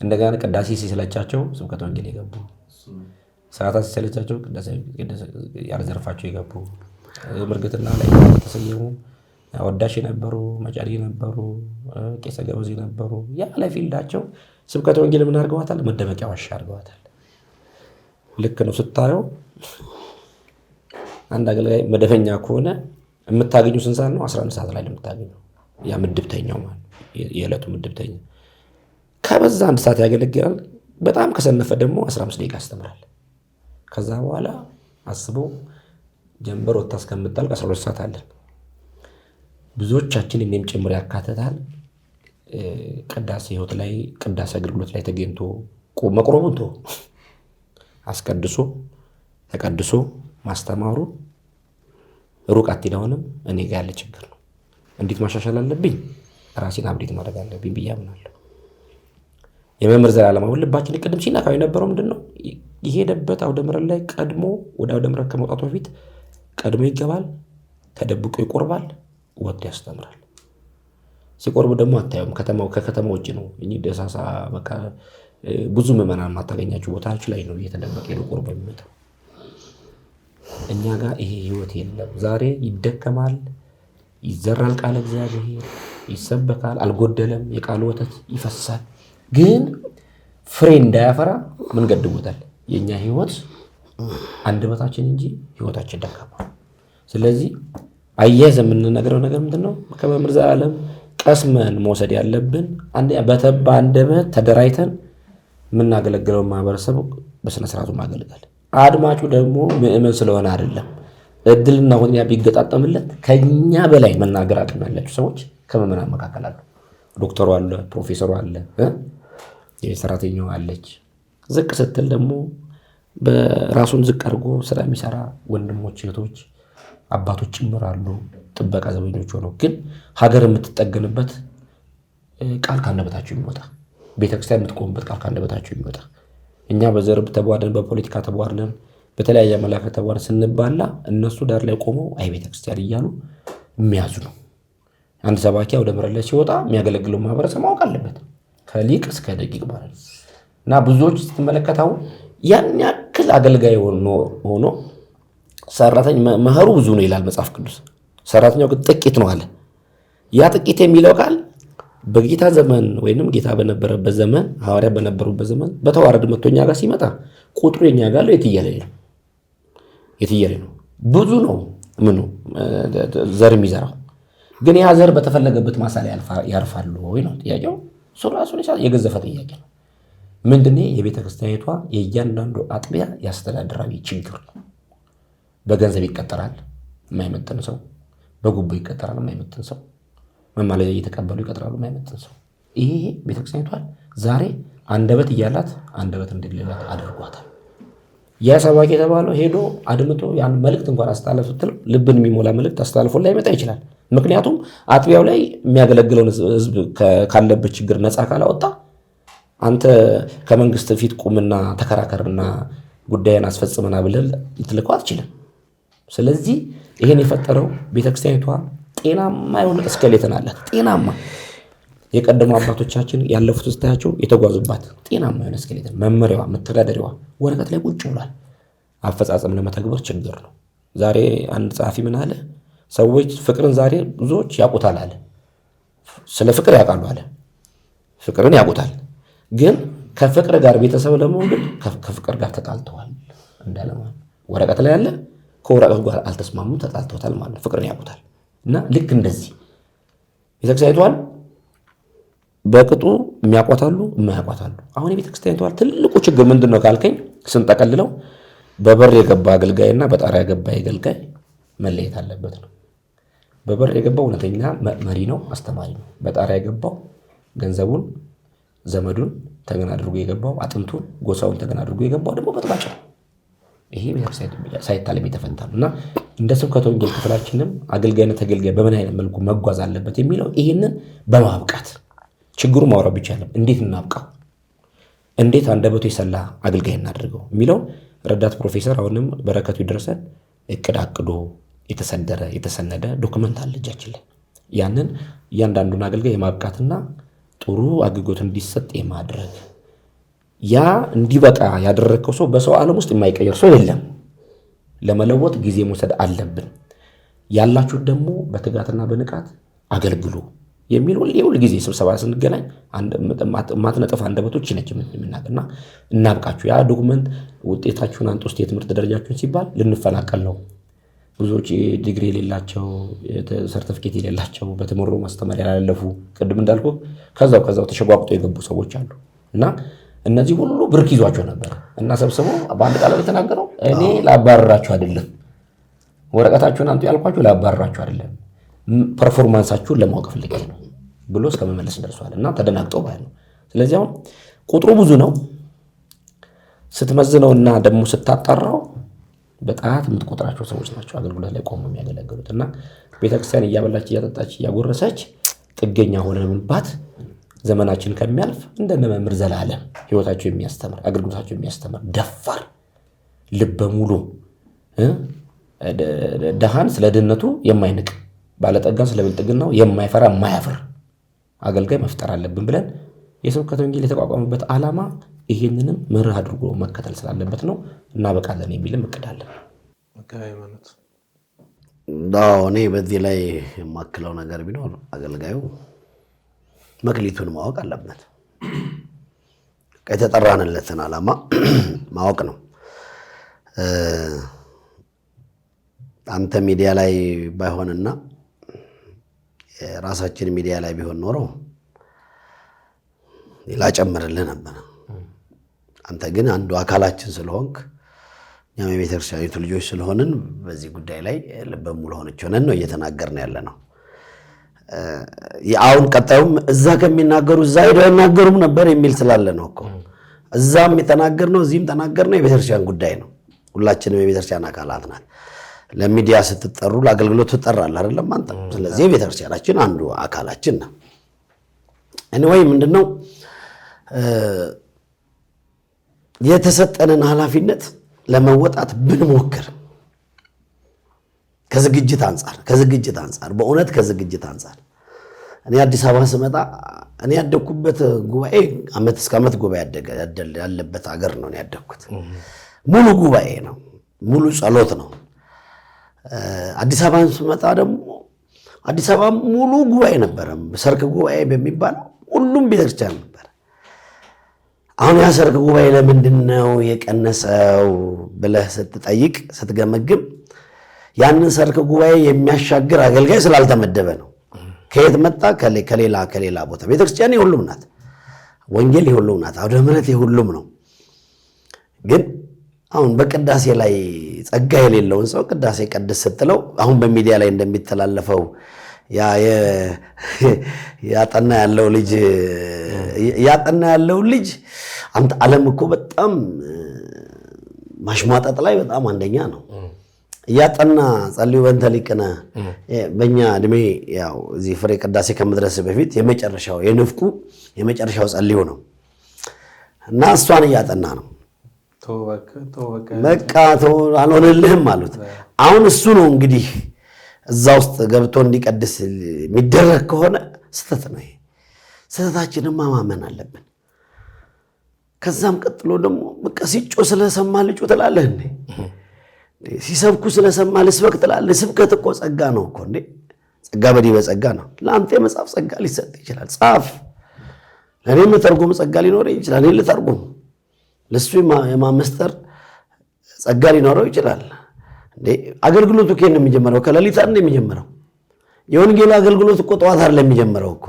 እንደገና ቅዳሴ ሲሰለቻቸው ስብከተ ወንጌል የገቡ፣ ሰዓታት ሲሰለቻቸው ቅዳሴ ያለ ዘርፋቸው የገቡ፣ ምርግትና ላይ ተሰየሙ አወዳሽ ነበሩ፣ መጫሪ ነበሩ፣ ቄሰ ገበዝ ነበሩ። ያለ ፊልዳቸው ስብከተ ወንጌል ምን አድርገዋታል? መደበቂያ ዋሻ አድርገዋታል። ልክ ነው ስታየው አንድ አገልጋይ መደበኛ ከሆነ የምታገኙ ስንት ሰዓት ነው? 11 ሰዓት ላይ የምታገኘው ያ ምድብተኛው ማለት የዕለቱ ምድብተኛ ከበዛ 1 ሰዓት ያገለግላል። በጣም ከሰነፈ ደግሞ 15 ደቂቃ ያስተምራል። ከዛ በኋላ አስበው ጀንበር ወጥታ እስከምትጠልቅ 12 ሰዓት አለን። ብዙዎቻችን እኔም ጭምር ያካተታል። ቅዳሴ ሕይወት ላይ ቅዳሴ አገልግሎት ላይ ተገኝቶ መቁረቡን አስቀድሶ ተቀድሶ ማስተማሩ ሩቅ አትሄዳውንም እኔ ጋር ያለ ችግር ነው። እንዴት ማሻሻል አለብኝ? ራሴን አብዴት ማድረግ አለብኝ ብዬ አምናለሁ። የመምህር ዘላለም አሁን ልባችን ቅድም ሲነካው የነበረው ምንድነው? የሄደበት አውደ ምሕረት ላይ ቀድሞ ወደ አውደ ምሕረት ከመውጣቱ በፊት ቀድሞ ይገባል፣ ተደብቆ ይቆርባል፣ ወጥቶ ያስተምራል። ሲቆርብ ደግሞ አታዩም። ከከተማ ውጭ ነው። እኚህ ደሳሳ በቃ ብዙ ምዕመናን ማታገኛቸው ቦታዎች ላይ ነው እየተደበቀ ሄዶ ቆርቦ የሚመጣው። እኛ ጋር ይሄ ህይወት የለም። ዛሬ ይደከማል፣ ይዘራል፣ ቃል እግዚአብሔር ይሰበካል፣ አልጎደለም፣ የቃሉ ወተት ይፈሳል። ግን ፍሬ እንዳያፈራ ምን ገድቦታል? የኛ ህይወት አንደበታችን እንጂ ህይወታችን ደካማ። ስለዚህ አያይዘ የምንነግረው ነገር ምንድነው? ከመምህር ዘላለም ቀስመን መውሰድ ያለብን በተባ አንደበት ተደራጅተን የምናገለግለው ማህበረሰብ በስነ ስርዓቱ ማገልገል። አድማጩ ደግሞ ምእመን ስለሆነ አይደለም። እድልና ሁኔታ ቢገጣጠምለት ከኛ በላይ መናገር አቅም ያላቸው ሰዎች ከምዕመናን መካከል አሉ። ዶክተሩ አለ፣ ፕሮፌሰሩ አለ፣ የሰራተኛው አለች። ዝቅ ስትል ደግሞ በራሱን ዝቅ አድርጎ ስራ የሚሰራ ወንድሞች፣ እህቶች፣ አባቶች ጭምር አሉ። ጥበቃ ዘበኞች ሆነው ግን ሀገር የምትጠገንበት ቃል ካንደበታቸው የሚወጣ ቤተክርስቲያን የምትቆምበት ቃል ካንደበታቸው የሚወጣ እኛ በዘር ተቧድነን በፖለቲካ ተቧድነን በተለያየ አመለካከት ተቧድነን ስንባላ እነሱ ዳር ላይ ቆመው አይ ቤተክርስቲያን እያሉ የሚያዙ ነው። አንድ ሰባኪ ወደ ምሕረት ላይ ሲወጣ የሚያገለግለው ማህበረሰብ ማወቅ አለበት ከሊቅ እስከ ደቂቅ ማለት ነው። እና ብዙዎች ስትመለከታው ያን ያክል አገልጋይ ሆኖ ሰራተኛ መኸሩ ብዙ ነው ይላል መጽሐፍ ቅዱስ። ሰራተኛው ግን ጥቂት ነው አለ። ያ ጥቂት የሚለው ቃል በጌታ ዘመን ወይንም ጌታ በነበረበት ዘመን ሐዋርያ በነበሩበት ዘመን በተዋረድ መጥቶኛ ጋር ሲመጣ ቁጥሩ የኛ ጋር የትየለሌ ነው። ብዙ ነው ምኑ ዘር የሚዘራው ግን ያ ዘር በተፈለገበት ማሳ ላይ ያርፋሉ ወይ ነው ጥያቄው። እሱ ራሱ የገዘፈ ጥያቄ ነው። ምንድነው የቤተክርስቲያኒቷ የእያንዳንዱ አጥቢያ ያስተዳድራዊ ችግር ነው። በገንዘብ ይቀጠራል የማይመጥን ሰው፣ በጉቦ ይቀጠራል የማይመጥን ሰው፣ መማለያ እየተቀበሉ ይቀጥራሉ የማይመጥን ሰው። ይሄ ቤተክርስቲያኒቷን ዛሬ አንደበት እያላት አንደበት እንደሌላት አድርጓታል። ያ ሰባኪ የተባለው ሄዶ አድምጦ ያን መልእክት እንኳን አስተላልፍ ስትል ልብን የሚሞላ መልእክት አስተላልፎ ላይመጣ ይችላል። ምክንያቱም አጥቢያው ላይ የሚያገለግለውን ህዝብ ካለበት ችግር ነፃ ካላወጣ አንተ ከመንግስት ፊት ቁምና ተከራከርና ጉዳይን አስፈጽመና ብለህ ልትልከው አትችልም። ስለዚህ ይሄን የፈጠረው ቤተክርስቲያኒቷ ጤናማ የሆነ እስከሌተን አላት። ጤናማ የቀደሙ አባቶቻችን ያለፉት ስታያቸው የተጓዙባት ጤናማ የሆነ እስከሌተን መመሪያዋ፣ መተዳደሪያዋ ወረቀት ላይ ቁጭ ብሏል። አፈጻጸም ለመተግበር ችግር ነው። ዛሬ አንድ ጸሐፊ ምን አለ? ሰዎች ፍቅርን ዛሬ ብዙዎች ያውቁታል አለ። ስለ ፍቅር ያውቃሉ አለ። ፍቅርን ያውቁታል፣ ግን ከፍቅር ጋር ቤተሰብ ለመሆን ግን ከፍቅር ጋር ተጣልተዋል እንዳለ ማለት ወረቀት ላይ ያለ ከወረቀቱ ጋር አልተስማሙም፣ ተጣልተውታል ማለት ፍቅርን ያውቁታል። እና ልክ እንደዚህ ቤተክርስቲያኒቷን በቅጡ የሚያቋታሉ የማያቋታሉ። አሁን የቤተክርስቲያኒቷ ትልቁ ችግር ምንድነው ካልከኝ ስንጠቀልለው በበር የገባ አገልጋይና በጣሪያ የገባ አገልጋይ መለየት አለበት ነው። በበር የገባው እውነተኛ መሪ ነው፣ አስተማሪ ነው። በጣሪያ የገባው ገንዘቡን ዘመዱን ተገን አድርጎ የገባው አጥንቱን ጎሳውን ተገን አድርጎ የገባው ደግሞ በጥባጭ ነው። ይሄ ቤተክርስቲያን ሳይታለም የተፈታ ነው። እና እንደ ስብከተ ወንጌል ክፍላችንም አገልጋይነት ተገልጋይ በምን አይነት መልኩ መጓዝ አለበት የሚለው ይሄንን በማብቃት ችግሩ ማውራት ብቻ አይደለም፣ እንዴት እናብቃው፣ እንዴት አንደበቱ የሰላ አገልጋይ እናድርገው የሚለው ረዳት ፕሮፌሰር አሁንም በረከቱ ይድረሰን እቅድ አቅዶ የተሰደረ የተሰነደ ዶክመንት አለ እጃችን ላይ። ያንን እያንዳንዱን አገልጋይ የማብቃትና ጥሩ አገልግሎት እንዲሰጥ የማድረግ ያ እንዲበቃ ያደረግከው ሰው በሰው ዓለም ውስጥ የማይቀየር ሰው የለም። ለመለወጥ ጊዜ መውሰድ አለብን። ያላችሁት ደግሞ በትጋትና በንቃት አገልግሉ የሚል ሁል ጊዜ ስብሰባ ስንገናኝ ማትነጥፍ አንደበቶች ነች የምናገርና እናብቃችሁ። ያ ዶክመንት ውጤታችሁን አንተ ውስጥ የትምህርት ደረጃችሁን ሲባል ልንፈላቀል ነው። ብዙዎች ዲግሪ የሌላቸው ሰርቲፊኬት የሌላቸው በተመረሩ ማስተማር ያላለፉ ቅድም እንዳልኩ ከዛው ተሸጓቁጦ የገቡ ሰዎች አሉ እና እነዚህ ሁሉ ብርክ ይዟቸው ነበር እና ሰብስበው በአንድ ቃል የተናገረው እኔ ላባረራችሁ አይደለም፣ ወረቀታችሁን አንጡ ያልኳችሁ ላባረራችሁ አይደለም፣ ፐርፎርማንሳችሁን ለማወቅ ፈልጌ ነው ብሎ እስከመመለስ ደርሷል እና ተደናግጠው ማለት ነው። ስለዚህ አሁን ቁጥሩ ብዙ ነው ስትመዝነውና ደግሞ ስታጣራው በጣት የምትቆጥራቸው ሰዎች ናቸው አገልግሎት ላይ ቆመው የሚያገለግሉት እና ቤተክርስቲያን እያበላች እያጠጣች እያጎረሰች ጥገኛ ሆነንባት ዘመናችን ከሚያልፍ እንደነ መምህር ዘላለም ህይወታቸው የሚያስተምር አገልግሎታቸው የሚያስተምር ደፋር ልበ ሙሉ ደሃን ስለ ድህነቱ የማይንቅ ባለጠጋን ስለ ብልጥግናው የማይፈራ የማያፍር አገልጋይ መፍጠር አለብን ብለን የስብከተ ወንጌል የተቋቋመበት ዓላማ ይሄንንም መርህ አድርጎ መከተል ስላለበት ነው። እናበቃለን የሚልም እቅዳለን። እኔ በዚህ ላይ የማክለው ነገር ቢኖር አገልጋዩ መክሊቱን ማወቅ አለበት። የተጠራንለትን ዓላማ ማወቅ ነው። አንተ ሚዲያ ላይ ባይሆንና የራሳችን ሚዲያ ላይ ቢሆን ኖሮ ላጨምርልህ ነበር። አንተ ግን አንዱ አካላችን ስለሆንክ እኛም የቤተክርስቲያኒቱ ልጆች ስለሆንን በዚህ ጉዳይ ላይ ልበ ሙሉ ሆነን ነው እየተናገርን ያለ ነው። አሁን ቀጣዩም እዛ ከሚናገሩ እዛ ሄደው ይናገሩም ነበር የሚል ስላለ ነው እኮ እዛም የተናገርነው እዚህም ተናገርነው። የቤተክርስቲያን ጉዳይ ነው። ሁላችንም የቤተክርስቲያን አካላት ናት። ለሚዲያ ስትጠሩ ለአገልግሎት ትጠራለህ አይደለም አንተ። ስለዚህ የቤተክርስቲያናችን አንዱ አካላችን ነው። anyway ምንድነው የተሰጠንን ኃላፊነት ለመወጣት ብንሞክር ከዝግጅት አንፃር በእውነት ከዝግጅት አንፃር እኔ አዲስ አበባ ስመጣ እኔ ያደኩበት ጉባኤ አመት እስከ አመት ጉባኤ ያለበት ሀገር ነው ያደኩት። ሙሉ ጉባኤ ነው፣ ሙሉ ጸሎት ነው። አዲስ አበባ ስመጣ ደግሞ አዲስ አበባ ሙሉ ጉባኤ ነበር። ሰርክ ጉባኤ በሚባል ሁሉም ቤተክርስቲያን ነበር። አሁን ያ ሰርክ ጉባኤ ለምንድነው የቀነሰው ብለህ ስትጠይቅ ስትገመግም ያንን ሰርክ ጉባኤ የሚያሻግር አገልጋይ ስላልተመደበ ነው። ከየት መጣ? ከሌላ ቦታ። ቤተክርስቲያን ሁሉም ናት። ወንጌል የሁሉም ናት። አውደ ምሕረት የሁሉም ነው። ግን አሁን በቅዳሴ ላይ ጸጋ የሌለውን ሰው ቅዳሴ ቀድስ ስትለው አሁን በሚዲያ ላይ እንደሚተላለፈው ያጠና ያለው ልጅ አንተ ዓለም እኮ በጣም ማሽሟጠጥ ላይ በጣም አንደኛ ነው። ያጠና ጸልዩ በእንተ ሊቅነ በእኛ እድሜ ያው እዚህ ፍሬ ቅዳሴ ከመድረስ በፊት የመጨረሻው የንፍቁ የመጨረሻው ጸልዩ ነው እና እሷን እያጠና ነው። በቃ አልሆነልህም አሉት። አሁን እሱ ነው እንግዲህ እዛ ውስጥ ገብቶ እንዲቀድስ የሚደረግ ከሆነ ስተት ነው። ስተታችንን ማመን አለብን። ከዛም ቀጥሎ ደግሞ በቃ ሲጮ ስለሰማ ልጩ ትላለህ እንዴ? ሲሰብኩ ስለሰማ ልስበክ ትላለህ? ስብከት እኮ ጸጋ ነው እኮ እንዴ! ጸጋ በዲበ ጸጋ ነው። ለአንተ የመጻፍ ጸጋ ሊሰጥ ይችላል። ጻፍ። ለእኔም ልተርጉም ጸጋ ሊኖረኝ ይችላል። እኔ ልተርጉም፣ ለሱ የማመስጠር ጸጋ ሊኖረው ይችላል። እንዴ አገልግሎቱ ከየት ነው የሚጀምረው? ከሌሊት አይደል የሚጀምረው? የወንጌል አገልግሎት እኮ ጠዋት አይደል የሚጀምረው እኮ።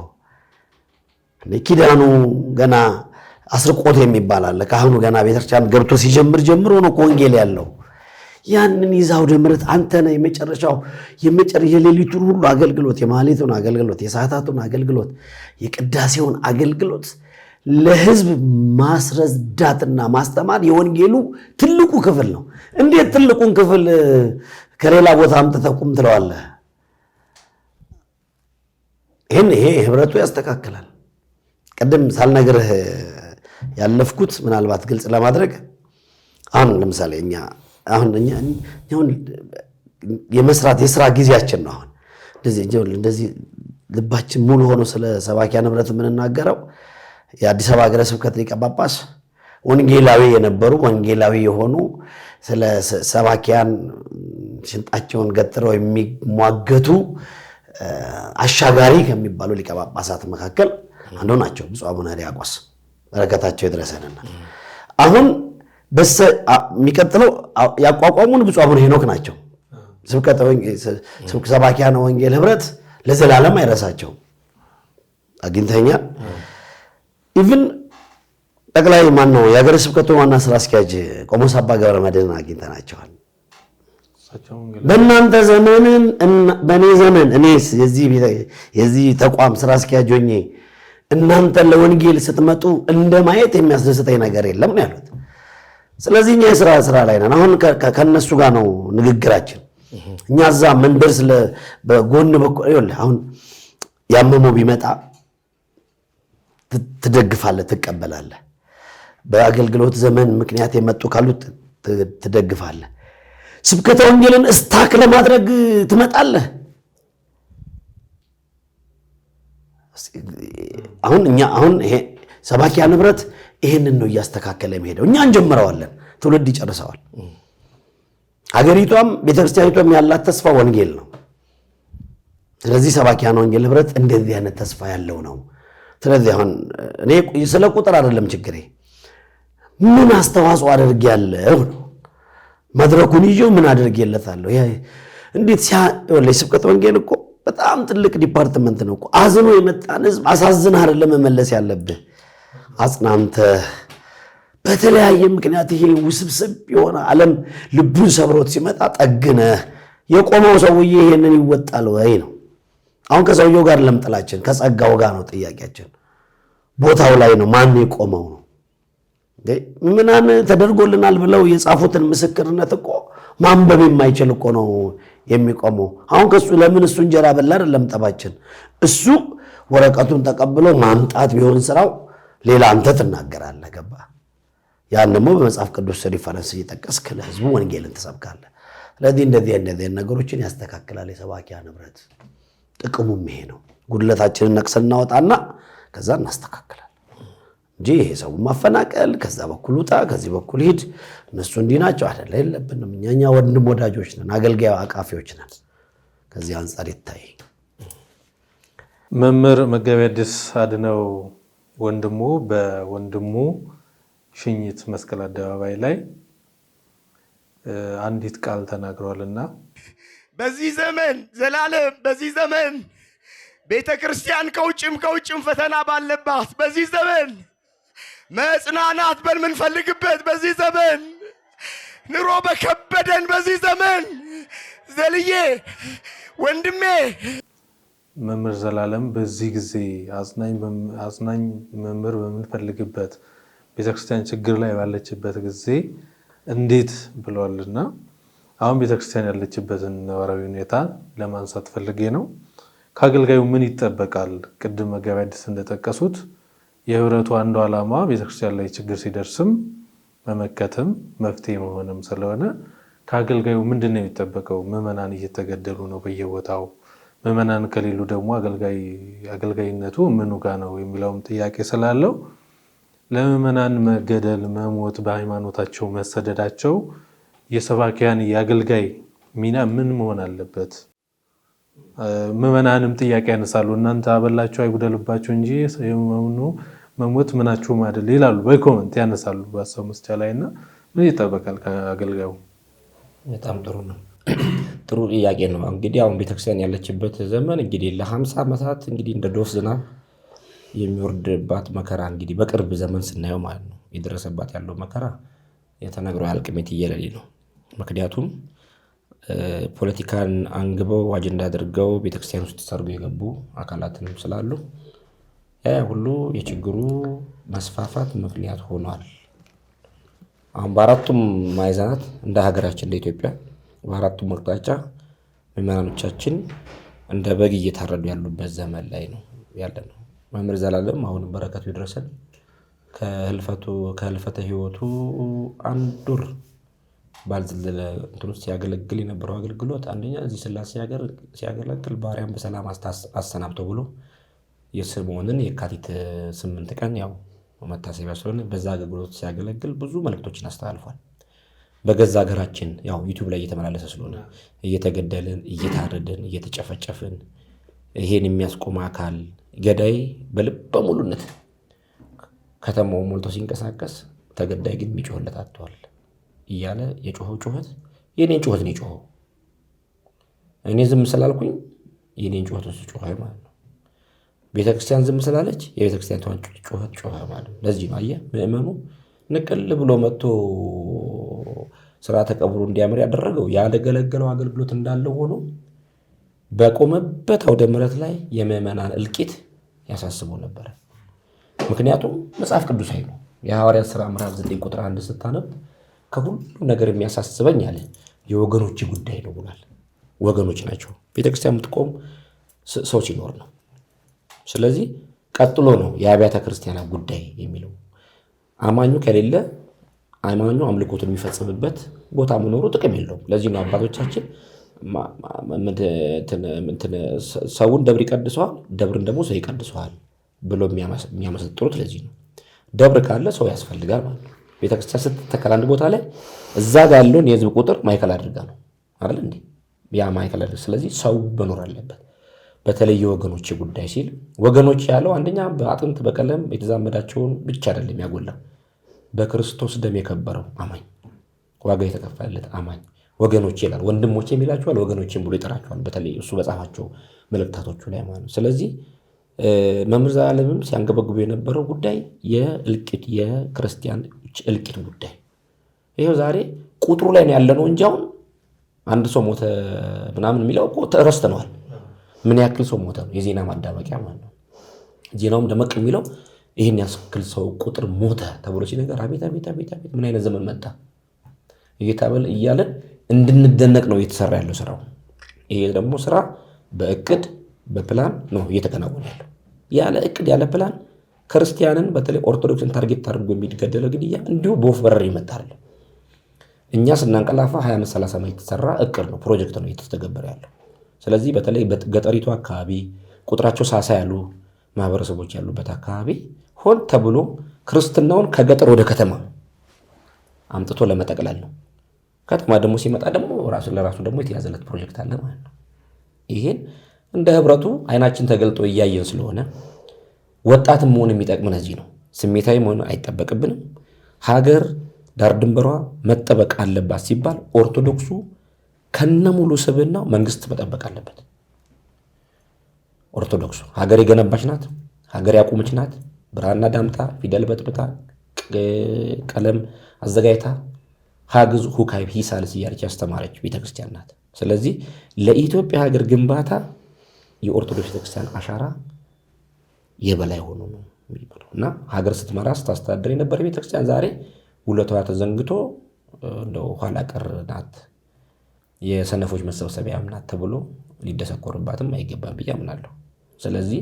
እንዴ ኪዳኑ ገና አስርቆት የሚባል አለ። ካህኑ ገና ቤተክርስቲያን ገብቶ ሲጀምር ጀምሮ ነው ወንጌል ያለው። ያንን ይዛው ደምረት አንተ ነህ የመጨረሻው የሌሊቱን ሁሉ አገልግሎት፣ የማህሌቱን አገልግሎት፣ የሰዓታቱን አገልግሎት፣ የቅዳሴውን አገልግሎት ለህዝብ ማስረዳትና ማስተማር የወንጌሉ ትልቁ ክፍል ነው። እንዴት ትልቁን ክፍል ከሌላ ቦታ አምጥተህ ቁም ትለዋለህ? ይሄ ህብረቱ ያስተካክላል። ቀደም ሳልነግርህ ያለፍኩት ምናልባት ግልጽ ለማድረግ አሁን ለምሳሌ እኛ የመስራት የሥራ ጊዜያችን ነው። አሁን እንደዚህ ልባችን ሙሉ ሆኖ ስለ ሰባኪያን ህብረት የምንናገረው የአዲስ አበባ ሀገረ ስብከት ሊቀ ጳጳስ ወንጌላዊ የነበሩ ወንጌላዊ የሆኑ ስለ ሰባኪያን ሽንጣቸውን ገትረው የሚሟገቱ አሻጋሪ ከሚባሉ ሊቀ ጳጳሳት መካከል አንዱ ናቸው ብፁዕ አቡነ ሕርያቆስ በረከታቸው ይድረሰንና አሁን የሚቀጥለው ያቋቋሙን ብፁዕ አቡነ ሄኖክ ናቸው። ሰባኪያን ወንጌል ህብረት ለዘላለም አይረሳቸው። አግኝተኛል። ኢቭን ጠቅላይ ማን ነው የሀገረ ስብከቱ ዋና ስራ አስኪያጅ ቆሞስ አባ ገብረ መድኅን አግኝተናቸዋል። በእናንተ ዘመን በእኔ ዘመን እኔ የዚህ ተቋም ስራ አስኪያጅ ሆኜ እናንተ ለወንጌል ስትመጡ እንደማየት የሚያስደስተኝ ነገር የለም ነው ያሉት። ስለዚህ እኛ የሥራ ላይ ነን። አሁን ከነሱ ጋር ነው ንግግራችን። እኛ እዛ መንደርስ በጎን በኩል ይኸውልህ አሁን ያመመው ቢመጣ ትደግፋለህ፣ ትቀበላለህ። በአገልግሎት ዘመን ምክንያት የመጡ ካሉት ትደግፋለህ። ስብከተ ወንጌልን እስታክ ለማድረግ ትመጣለህ። አሁን ይሄ ሰባኪያን ህብረት ይሄንን ነው እያስተካከለ የሚሄደው። እኛ እንጀምረዋለን፣ ትውልድ ይጨርሰዋል። ሀገሪቷም ቤተክርስቲያኒቷም ያላት ተስፋ ወንጌል ነው። ስለዚህ ሰባኪያን ወንጌል ህብረት እንደዚህ አይነት ተስፋ ያለው ነው። ስለዚህ አሁን እኔ ስለ ቁጥር አይደለም ችግሬ፣ ምን አስተዋጽኦ አድርጌያለሁ ነው። መድረኩን ይዤው ምን አድርጌለታለሁ? እንዴት ስብከተ ወንጌል እኮ በጣም ትልቅ ዲፓርትመንት ነው እኮ። አዝኖ የመጣን ህዝብ አሳዝነህ አይደለም መመለስ ያለብህ፣ አጽናንተህ። በተለያየ ምክንያት ይሄ ውስብስብ የሆነ ዓለም ልቡን ሰብሮት ሲመጣ ጠግነህ። የቆመው ሰውዬ ይሄንን ይወጣል ወይ ነው። አሁን ከሰውየው ጋር ለምጥላችን ከጸጋው ጋር ነው ጥያቄያችን። ቦታው ላይ ነው፣ ማን የቆመው ነው። ምናን ተደርጎልናል ብለው የጻፉትን ምስክርነት እኮ ማንበብ የማይችል እኮ ነው የሚቆመው። አሁን ከሱ ለምን እሱ እንጀራ በላ አይደለም ጠባችን። እሱ ወረቀቱን ተቀብሎ ማምጣት ቢሆን ስራው ሌላ አንተ ትናገራለህ። ገባ? ያን ደግሞ በመጽሐፍ ቅዱስ ሪፈረንስ እየጠቀስክ ለህዝቡ ወንጌልን ትሰብካለህ። ስለዚህ እንደዚህ ነገሮችን ያስተካክላል የሰባኪያን ህብረት። ጥቅሙም ይሄ ነው። ጉድለታችንን ነቅሰን እናወጣና ከዛ እናስተካክላለን እንጂ ይሄ ሰው ማፈናቀል፣ ከዛ በኩል ውጣ፣ ከዚህ በኩል ሂድ፣ እነሱ እንዲህ ናቸው አይደለ የለብንም። እኛ ወንድም ወዳጆች ነን፣ አገልጋይ አቃፊዎች ነን። ከዚህ አንጻር ይታይ። መምህር መጋቤ ሐዲስ አድነው ወንድሙ በወንድሙ ሽኝት መስቀል አደባባይ ላይ አንዲት ቃል ተናግረዋልና በዚህ ዘመን ዘላለም በዚህ ዘመን ቤተክርስቲያን ከውጭም ፈተና ባለባት በዚህ ዘመን መጽናናት በምንፈልግበት በዚህ ዘመን ኑሮ በከበደን በዚህ ዘመን ዘልዬ ወንድሜ መምህር ዘላለም በዚህ ጊዜ አጽናኝ መምህር በምንፈልግበት ቤተክርስቲያን ችግር ላይ ባለችበት ጊዜ እንዴት ብለዋልና አሁን ቤተክርስቲያን ያለችበትን ነባራዊ ሁኔታ ለማንሳት ፈልጌ ነው። ከአገልጋዩ ምን ይጠበቃል? ቅድም መጋቢ አዲስ እንደጠቀሱት የህብረቱ አንዱ ዓላማ ቤተክርስቲያን ላይ ችግር ሲደርስም መመከትም መፍትሄ መሆንም ስለሆነ ከአገልጋዩ ምንድነው የሚጠበቀው? ምዕመናን እየተገደሉ ነው በየቦታው። ምዕመናን ከሌሉ ደግሞ አገልጋይነቱ ምኑ ጋር ነው የሚለውም ጥያቄ ስላለው ለምዕመናን መገደል፣ መሞት፣ በሃይማኖታቸው መሰደዳቸው የሰባኪያን የአገልጋይ ሚና ምን መሆን አለበት? ምዕመናንም ጥያቄ ያነሳሉ። እናንተ አበላቸው አይጉደልባቸው እንጂ መሞት ምናችሁም አይደል ይላሉ። በኮመንት ያነሳሉ በሀሳብ መስጫ ላይና ምን ይጠበቃል ከአገልጋዩ? በጣም ጥሩ ነው። ጥሩ ጥያቄ ነው። እንግዲህ አሁን ቤተክርስቲያን ያለችበት ዘመን እንግዲህ ለ50 ዓመታት እንግዲህ እንደ ዶፍ ዝናብ የሚወርድባት መከራ እንግዲህ በቅርብ ዘመን ስናየው ማለት ነው የደረሰባት ያለው መከራ የተነግሮ ያልቅም የትየለሌ ነው። ምክንያቱም ፖለቲካን አንግበው አጀንዳ አድርገው ቤተክርስቲያን ውስጥ ሰርጎ የገቡ አካላትም ስላሉ ሁሉ የችግሩ መስፋፋት ምክንያት ሆኗል። አሁን በአራቱም ማዕዘናት እንደ ሀገራችን እንደ ኢትዮጵያ በአራቱም አቅጣጫ ምዕመናኖቻችን እንደ በግ እየታረዱ ያሉበት ዘመን ላይ ነው ያለነው። መምህር ዘላለም አሁንም በረከቱ ይድረሰን ከህልፈተ ህይወቱ አንድ ወር ባልዘለለ እንትን ውስጥ ሲያገለግል የነበረው አገልግሎት አንደኛ እዚህ ስላሴ ሀገር ሲያገለግል ባሪያም በሰላም አሰናብቶ ብሎ የስምዖንን የካቲት 8 ቀን ያው መታሰቢያ ስለሆነ በዛ አገልግሎት ሲያገለግል ብዙ መልእክቶችን አስተላልፏል። በገዛ ሀገራችን ያው ዩቲዩብ ላይ እየተመላለሰ ስለሆነ እየተገደልን እየታረድን እየተጨፈጨፍን ይሄን የሚያስቆም አካል ገዳይ በልበ ሙሉነት ከተማው ሞልቶ ሲንቀሳቀስ ተገዳይ ግን የሚጮህለት አጥቷል እያለ የጮኸው ጩኸት የኔን ጩኸት ነው የጮኸው። እኔ ዝም ስላልኩኝ የኔን ጩኸት እሱ ጮኸ ማለት ነው። ቤተክርስቲያን ዝም ስላለች የቤተክርስቲያን ጩኸት ጮኸ ማለት ነው። ለዚህ ነው አየህ ምዕመኑ ንቅል ብሎ መጥቶ ስርዓተ ቀብሩ እንዲያምር ያደረገው ያገለገለው አገልግሎት እንዳለው ሆኖ በቆመበት አውደ ምሕረት ላይ የምዕመናን እልቂት ያሳስበው ነበር። ምክንያቱም መጽሐፍ ቅዱሳዊ ነው። የሐዋርያት ሥራ ምዕራፍ 9 ቁጥር 1 ስታነብ ከሁሉ ነገር የሚያሳስበኝ አለ የወገኖች ጉዳይ ነው ብሏል። ወገኖች ናቸው ቤተክርስቲያን የምትቆም ሰው ሲኖር ነው። ስለዚህ ቀጥሎ ነው የአብያተ ክርስቲያናት ጉዳይ የሚለው። አማኙ ከሌለ አማኙ አምልኮቱን የሚፈጽምበት ቦታ መኖሩ ጥቅም የለውም። ለዚህ ነው አባቶቻችን ሰውን ደብር ይቀድሰዋል፣ ደብርን ደግሞ ሰው ይቀድሰዋል ብሎ የሚያመሰጥሩት ለዚህ ነው። ደብር ካለ ሰው ያስፈልጋል ማለት ነው። ቤተክርስቲያን ስትተከል አንድ ቦታ ላይ እዛ ጋር ያለውን የህዝብ ቁጥር ማዕከል አድርጋ ነው አይደል እንዴ? ያ ማዕከል አድርጋ። ስለዚህ ሰው መኖር አለበት። በተለይ ወገኖች ጉዳይ ሲል ወገኖች ያለው አንደኛ በአጥንት በቀለም የተዛመዳቸውን ብቻ አይደለም ያጎላው፣ በክርስቶስ ደም የከበረው አማኝ ዋጋ የተከፈለለት አማኝ ወገኖች ይላል። ወንድሞቼ የሚላቸዋል ወገኖቼም ብሎ ይጠራቸዋል። በተለይ እሱ በጻፋቸው መልእክታቶቹ ላይ ማለት ነው። ስለዚህ መምህር ዘላለምም ሲያንገበግቡ የነበረው ጉዳይ የእልቂት የክርስቲያኖች እልቂት ጉዳይ ይሄው ዛሬ ቁጥሩ ላይ ነው ያለነው እንጂ አሁን አንድ ሰው ሞተ ምናምን የሚለው እኮ ተረስተነዋል። ምን ያክል ሰው ሞተ ነው የዜና ማዳመቂያ ማለት ነው። ዜናውም ደመቅ የሚለው ይህን ያክል ሰው ቁጥር ሞተ ተብሎ ሲነገር አቤት አቤት አቤት አቤት ምን አይነት ዘመን መጣ እየታበል እያለን እንድንደነቅ ነው እየተሰራ ያለው ስራው። ይሄ ደግሞ ስራ በእቅድ በፕላን ነው እየተከናወነ ያለው። ያለ እቅድ ያለ ፕላን ክርስቲያንን በተለይ ኦርቶዶክስን ታርጌት አድርጎ የሚገደለው ግድያ እንዲሁ በወፍ በረር ይመጣል። እኛ ስናንቀላፋ 20-30 ዓመት የተሰራ እቅድ ነው ፕሮጀክት ነው እየተተገበረ ያለው። ስለዚህ በተለይ በገጠሪቱ አካባቢ ቁጥራቸው ሳሳ ያሉ ማህበረሰቦች ያሉበት አካባቢ ሆን ተብሎ ክርስትናውን ከገጠር ወደ ከተማ አምጥቶ ለመጠቅለል ነው። ከተማ ደግሞ ሲመጣ ደግሞ ለራሱ ደግሞ የተያዘለት ፕሮጀክት አለ ማለት ነው። ይሄን እንደ ህብረቱ አይናችን ተገልጦ እያየን ስለሆነ ወጣትም መሆን የሚጠቅመን እዚህ ነው። ስሜታዊ መሆን አይጠበቅብንም። ሀገር ዳር ድንበሯ መጠበቅ አለባት ሲባል ኦርቶዶክሱ ከነሙሉ ስብዕናው መንግስት መጠበቅ አለበት። ኦርቶዶክሱ ሀገር የገነባች ናት፣ ሀገር ያቆመች ናት። ብራና ዳምጣ ፊደል በጥብጣ ቀለም አዘጋጅታ ሀግዝ ሁካይብ ሂሳልስ እያለች ያስተማረች ቤተክርስቲያን ናት። ስለዚህ ለኢትዮጵያ ሀገር ግንባታ የኦርቶዶክስ ቤተክርስቲያን አሻራ የበላይ ሆኖ ነው የሚባለው እና ሀገር ስትመራ ስታስተዳድር የነበረ ቤተክርስቲያን ዛሬ ውለቷ ተዘንግቶ እንደው ኋላ ቀር ናት፣ የሰነፎች መሰብሰቢያ ናት ተብሎ ሊደሰኮርባትም አይገባም ብዬ አምናለሁ። ስለዚህ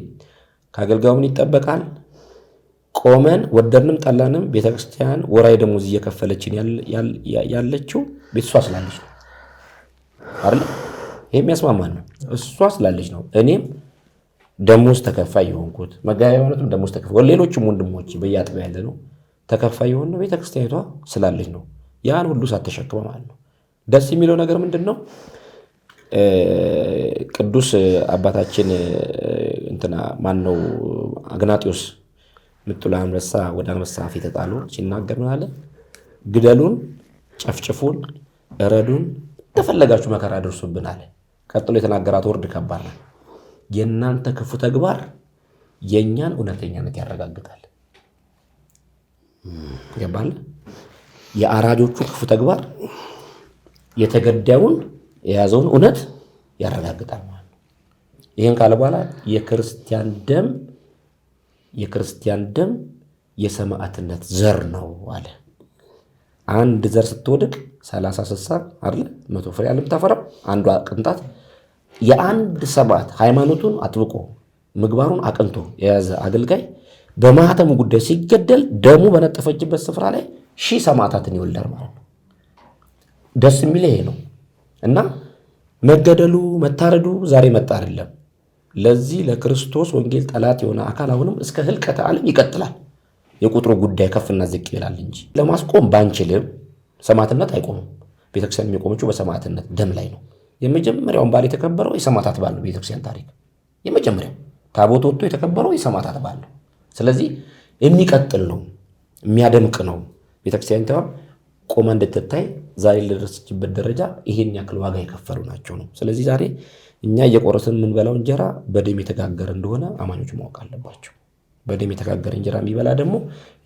ከአገልጋዩ ምን ይጠበቃል? ቆመን ወደድንም ጠላንም ቤተክርስቲያን ወራይ ደሞዝ እየከፈለችን ያለችው ቤቷ ስላለች ነው አይደል? ይሄ የሚያስማማን ነው። እሷ ስላለች ነው እኔም ደሞዝ ተከፋይ የሆንኩት፣ መጋቢያ የሆኑትም ደሞዝ ተከፋይ፣ ሌሎችም ወንድሞች በየአጥቢያ ያለ ነው ተከፋይ የሆነው ቤተክርስቲያኒቷ ስላለች ነው። ያን ሁሉ ሳትሸክመ ማለት ነው። ደስ የሚለው ነገር ምንድን ነው? ቅዱስ አባታችን እንትና ማነው አግናጢዮስ ምጥላ አንበሳ ወደ አንበሳ አፍ የተጣሉ ሲናገር ነው አለ፣ ግደሉን፣ ጨፍጭፉን፣ እረዱን፣ ተፈለጋችሁ መከራ ደርሱብን አለ። ቀጥሎ የተናገራት ወርድ ከባድ ነው። የእናንተ ክፉ ተግባር የእኛን እውነተኛነት ያረጋግጣል። ገባል? የአራጆቹ ክፉ ተግባር የተገዳዩን የያዘውን እውነት ያረጋግጣል ማለት ነው። ይህን ካለ በኋላ የክርስቲያን ደም የሰማዕትነት ዘር ነው አለ። አንድ ዘር ስትወድቅ 30 60 አይደል 100 ፍሬ አልምታፈራም። አንዷ ቅንጣት የአንድ ሰማዕት ሃይማኖቱን አጥብቆ ምግባሩን አቅንቶ የያዘ አገልጋይ በማህተሙ ጉዳይ ሲገደል ደሙ በነጠፈችበት ስፍራ ላይ 1000 ሰማዕታትን ይወልዳል ማለት ነው። ደስ የሚል ይሄ ነው እና መገደሉ መታረዱ ዛሬ መጣ አይደለም። ለዚህ ለክርስቶስ ወንጌል ጠላት የሆነ አካል አሁንም እስከ ህልቀተ ዓለም ይቀጥላል። የቁጥሩ ጉዳይ ከፍና ዝቅ ይላል እንጂ ለማስቆም ባንችልም ሰማዕትነት አይቆምም። ቤተክርስቲያን የሚቆመችው በሰማዕትነት ደም ላይ ነው። የመጀመሪያውን በዓል የተከበረው የሰማዕታት በዓል ነው። ቤተክርስቲያን ታሪክ የመጀመሪያው ታቦት ወጥቶ የተከበረው የሰማዕታት በዓል ነው። ስለዚህ የሚቀጥል ነው፣ የሚያደምቅ ነው። ቤተክርስቲያን ቆማ እንድትታይ ዛሬ ለደረሰችበት ደረጃ ይሄን ያክል ዋጋ የከፈሉ ናቸው ነው። ስለዚህ ዛሬ እኛ እየቆረስን የምንበላው እንጀራ በደም የተጋገረ እንደሆነ አማኞች ማወቅ አለባቸው። በደም የተጋገረ እንጀራ የሚበላ ደግሞ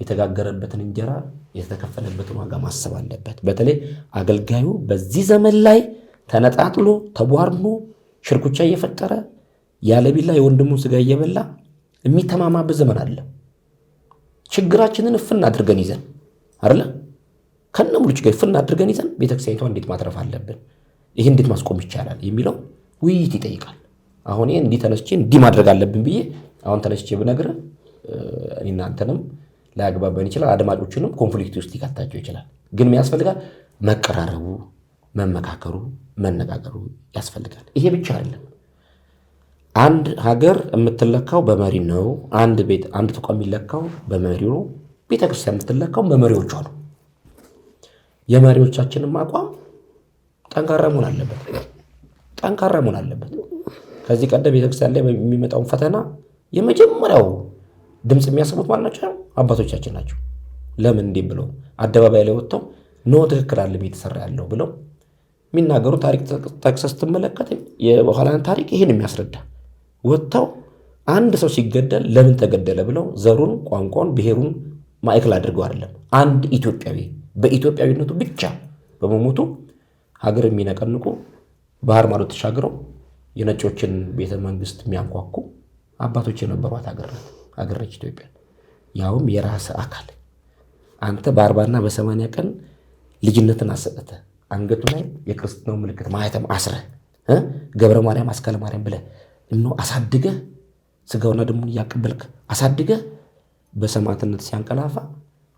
የተጋገረበትን እንጀራ የተከፈለበትን ዋጋ ማሰብ አለበት። በተለይ አገልጋዩ በዚህ ዘመን ላይ ተነጣጥሎ ተቧርኖ ሽርኩቻ እየፈጠረ ያለ ቢላ የወንድሙን ስጋ እየበላ የሚተማማበት ዘመን አለ። ችግራችንን እፍና አድርገን ይዘን አይደለ ከነሙሉ ችግር እፍና አድርገን ይዘን ቤተክርስቲያኒቷ እንዴት ማትረፍ አለብን፣ ይሄ እንዴት ማስቆም ይቻላል የሚለው ውይይት ይጠይቃል። አሁን ይሄን እንዲህ ተነስቼ እንዲህ ማድረግ አለብን ብዬ አሁን ተነስቼ ብነግር እናንተንም ላያግባባን ይችላል፣ አድማጮችንም ኮንፍሊክት ውስጥ ሊከታቸው ይችላል። ግን ያስፈልጋል መቀራረቡ፣ መመካከሩ፣ መነጋገሩ ያስፈልጋል። ይሄ ብቻ አይደለም። አንድ ሀገር የምትለካው በመሪ ነው። አንድ ተቋም የሚለካው በመሪው ነው። ቤተክርስቲያን የምትለካው በመሪዎቿ ነው። የመሪዎቻችንም አቋም ጠንካራ መሆን አለበት። ከዚህ ቀደም ቤተክርስቲያን ላይ የሚመጣውን ፈተና የመጀመሪያው ድምፅ የሚያሰሙት ማን ናቸው? አባቶቻችን ናቸው። ለምን እንዲህ ብለው አደባባይ ላይ ወጥተው ነው ትክክል አለ እየተሰራ ያለው ብለው የሚናገሩ ታሪክ ጠቅሰህ ስትመለከት የበኋላን ታሪክ ይህን የሚያስረዳ ወጥተው አንድ ሰው ሲገደል ለምን ተገደለ ብለው ዘሩን፣ ቋንቋውን፣ ብሔሩን ማዕከል አድርገው አይደለም። አንድ ኢትዮጵያዊ በኢትዮጵያዊነቱ ብቻ በመሞቱ ሀገር የሚነቀንቁ ባህር ማዶ ተሻግረው የነጮችን ቤተ መንግስት የሚያንኳኩ አባቶች የነበሯት ሀገር ነች ኢትዮጵያ። ያውም የራስ አካል አንተ በ40 እና በ80 ቀን ልጅነትን አሰጠተ አንገቱ ላይ የክርስትናው ምልክት ማህተም አስረህ ገብረ ማርያም አስካለ ማርያም ብለህ አሳድገህ ስጋውና ደሙን እያቀበልክ አሳድገህ በሰማዕትነት ሲያንቀላፋ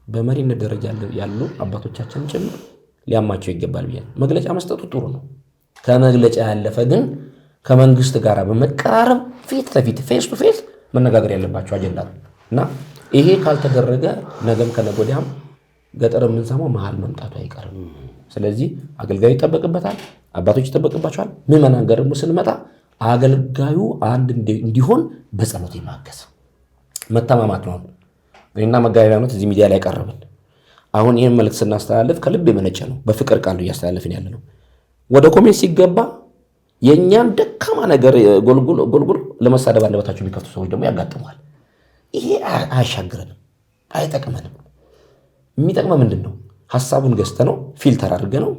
በመሪነት ደረጃ ያሉ አባቶቻችን ጭምር ሊያማቸው ይገባል ብዬ መግለጫ መስጠቱ ጥሩ ነው። ከመግለጫ ያለፈ ግን ከመንግስት ጋር በመቀራረብ ፊት ለፊት ፌስ ቱ ፌስ መነጋገር ያለባቸው አጀንዳ ነው እና ይሄ ካልተደረገ ነገም ከነገ ወዲያም ገጠር የምንሰማው መሀል መምጣቱ አይቀርም። ስለዚህ አገልጋዩ ይጠበቅበታል፣ አባቶች ይጠበቅባቸዋል። ምዕመናን ጋር ደግሞ ስንመጣ አገልጋዩ አንድ እንዲሆን በጸሎት ማገዝ መተማማት ነው። እኔና መጋቢያ ዓመት እዚህ ሚዲያ ላይ ቀረብን። አሁን ይህን መልእክት ስናስተላልፍ ከልብ የመነጨ ነው። በፍቅር ቃሉ እያስተላለፍን ያለ ነው። ወደ ኮሜንት ሲገባ የእኛን ደካማ ነገር ጎልጉል ለመሳደብ አንደበታቸው የሚከፍቱ ሰዎች ደግሞ ያጋጥመዋል። ይሄ አያሻግረንም፣ አይጠቅመንም። የሚጠቅመው ምንድነው? ሐሳቡን ገዝተነው ፊልተር አድርገነው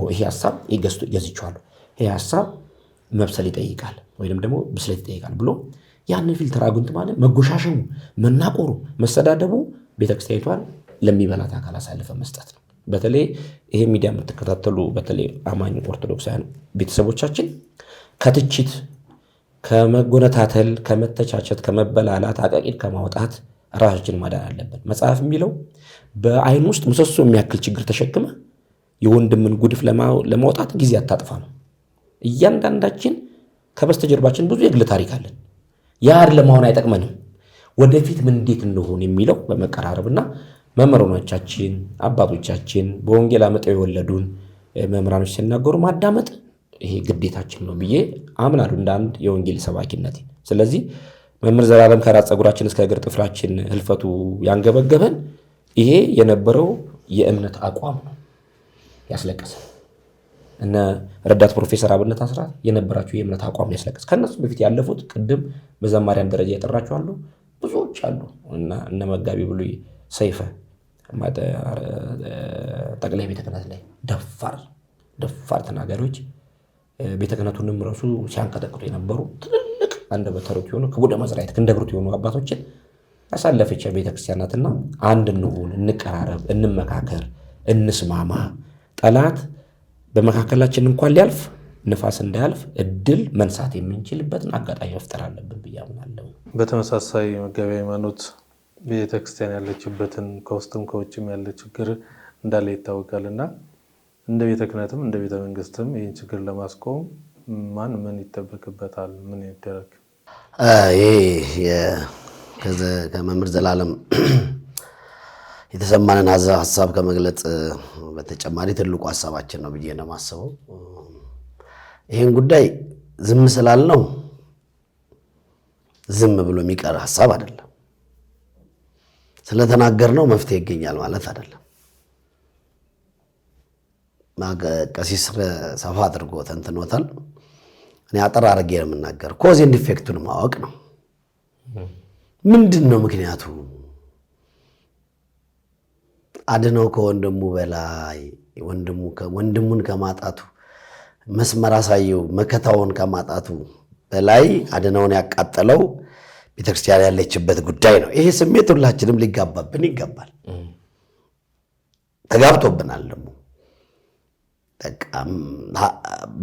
ይሄ ሐሳብ ገዝቼዋለሁ፣ ይሄ ሐሳብ መብሰል ይጠይቃል ወይንም ደግሞ ብስለት ይጠይቃል ብሎ ያንን ፊልተር አጉንት ማለት መጎሻሸሙ፣ መናቆሩ፣ መሰዳደቡ ቤተክርስቲያኒቷን ለሚበላት አካል አሳልፈ መስጠት ነው። በተለይ ይሄ ሚዲያ የምትከታተሉ በተለይ አማኝ ኦርቶዶክሳውያን ቤተሰቦቻችን ከትችት፣ ከመጎነታተል፣ ከመተቻቸት፣ ከመበላላት አቃቂድ ከማውጣት ራሳችን ማዳን አለብን። መጽሐፍ የሚለው በአይን ውስጥ ምሰሶ የሚያክል ችግር ተሸክመ የወንድምን ጉድፍ ለማውጣት ጊዜ አታጥፋ ነው። እያንዳንዳችን ከበስተጀርባችን ብዙ የግል ታሪክ አለን። ያድ ለማሆን አይጠቅመንም። ወደፊት ምን እንዴት እንደሆነ የሚለው በመቀራረብና መምህራኖቻችን አባቶቻችን በወንጌል አመጣው የወለዱን መምህራኖች ሲናገሩ ማዳመጥ ይሄ ግዴታችን ነው ብዬ አምናለሁ እንደ አንድ የወንጌል ሰባኪነት። ስለዚህ መምህር ዘላለም ከራስ ፀጉራችን እስከ እግር ጥፍራችን ህልፈቱ ያንገበገበን ይሄ የነበረው የእምነት አቋም ነው ያስለቀሰ። እነ ረዳት ፕሮፌሰር አብነት አስራት የነበራቸው የእምነት አቋም ያስለቀሰ። ከነሱ በፊት ያለፉት ቅድም በዘማሪያን ደረጃ የጠራቸዋለሁ ብዙዎች አሉ። እነ መጋቢ ብሉይ ሰይፈ ጠቅላይ ቤተ ክህነት ላይ ደፋር ተናጋሪዎች ቤተ ክህነቱንም ራሱ ሲያንቀጠቅጡ የነበሩ ትልልቅ አንደበተ ርቱዕ የሆኑ ከወደ መዝራዕት ክንደ ብርቱዕ የሆኑ አባቶችን ያሳለፈች ቤተክርስቲያን ናትና አንድ እንሁን፣ እንቀራረብ፣ እንመካከር፣ እንስማማ። ጠላት በመካከላችን እንኳን ሊያልፍ ንፋስ እንዳያልፍ እድል መንሳት የምንችልበትን አጋጣሚ መፍጠር አለብን ብዬ አምናለሁ። በተመሳሳይ መጋቢ ሃይማኖት ቤተክርስቲያን ያለችበትን ከውስጥም ከውጭም ያለ ችግር እንዳለ ይታወቃልና እንደ ቤተ ክህነትም እንደ ቤተ መንግስትም ይህን ችግር ለማስቆም ምን ይጠበቅበታል? ምን ይደረግ? ይሄ ከመምህር ዘላለም የተሰማንን ሀሳብ ከመግለጽ በተጨማሪ ትልቁ ሀሳባችን ነው ብዬ ነው የማስበው። ይህን ጉዳይ ዝም ስላልነው ዝም ብሎ የሚቀር ሀሳብ አይደለም። ስለተናገርነው መፍትሄ ይገኛል ማለት አይደለም። ቀሲስ ሰፋ አድርጎ ተንትኖታል። እኔ አጠር አድርጌ ነው የምናገር። ኮዝ ኤንድ ኢፌክቱን ማወቅ ነው። ምንድን ነው ምክንያቱ? አድነው ከወንድሙ በላይ ወንድሙን ከማጣቱ መስመር አሳየው መከታውን ከማጣቱ በላይ አድነውን ያቃጠለው ቤተክርስቲያን ያለችበት ጉዳይ ነው። ይሄ ስሜት ሁላችንም ሊጋባብን ይገባል። ተጋብቶብናል ደግሞ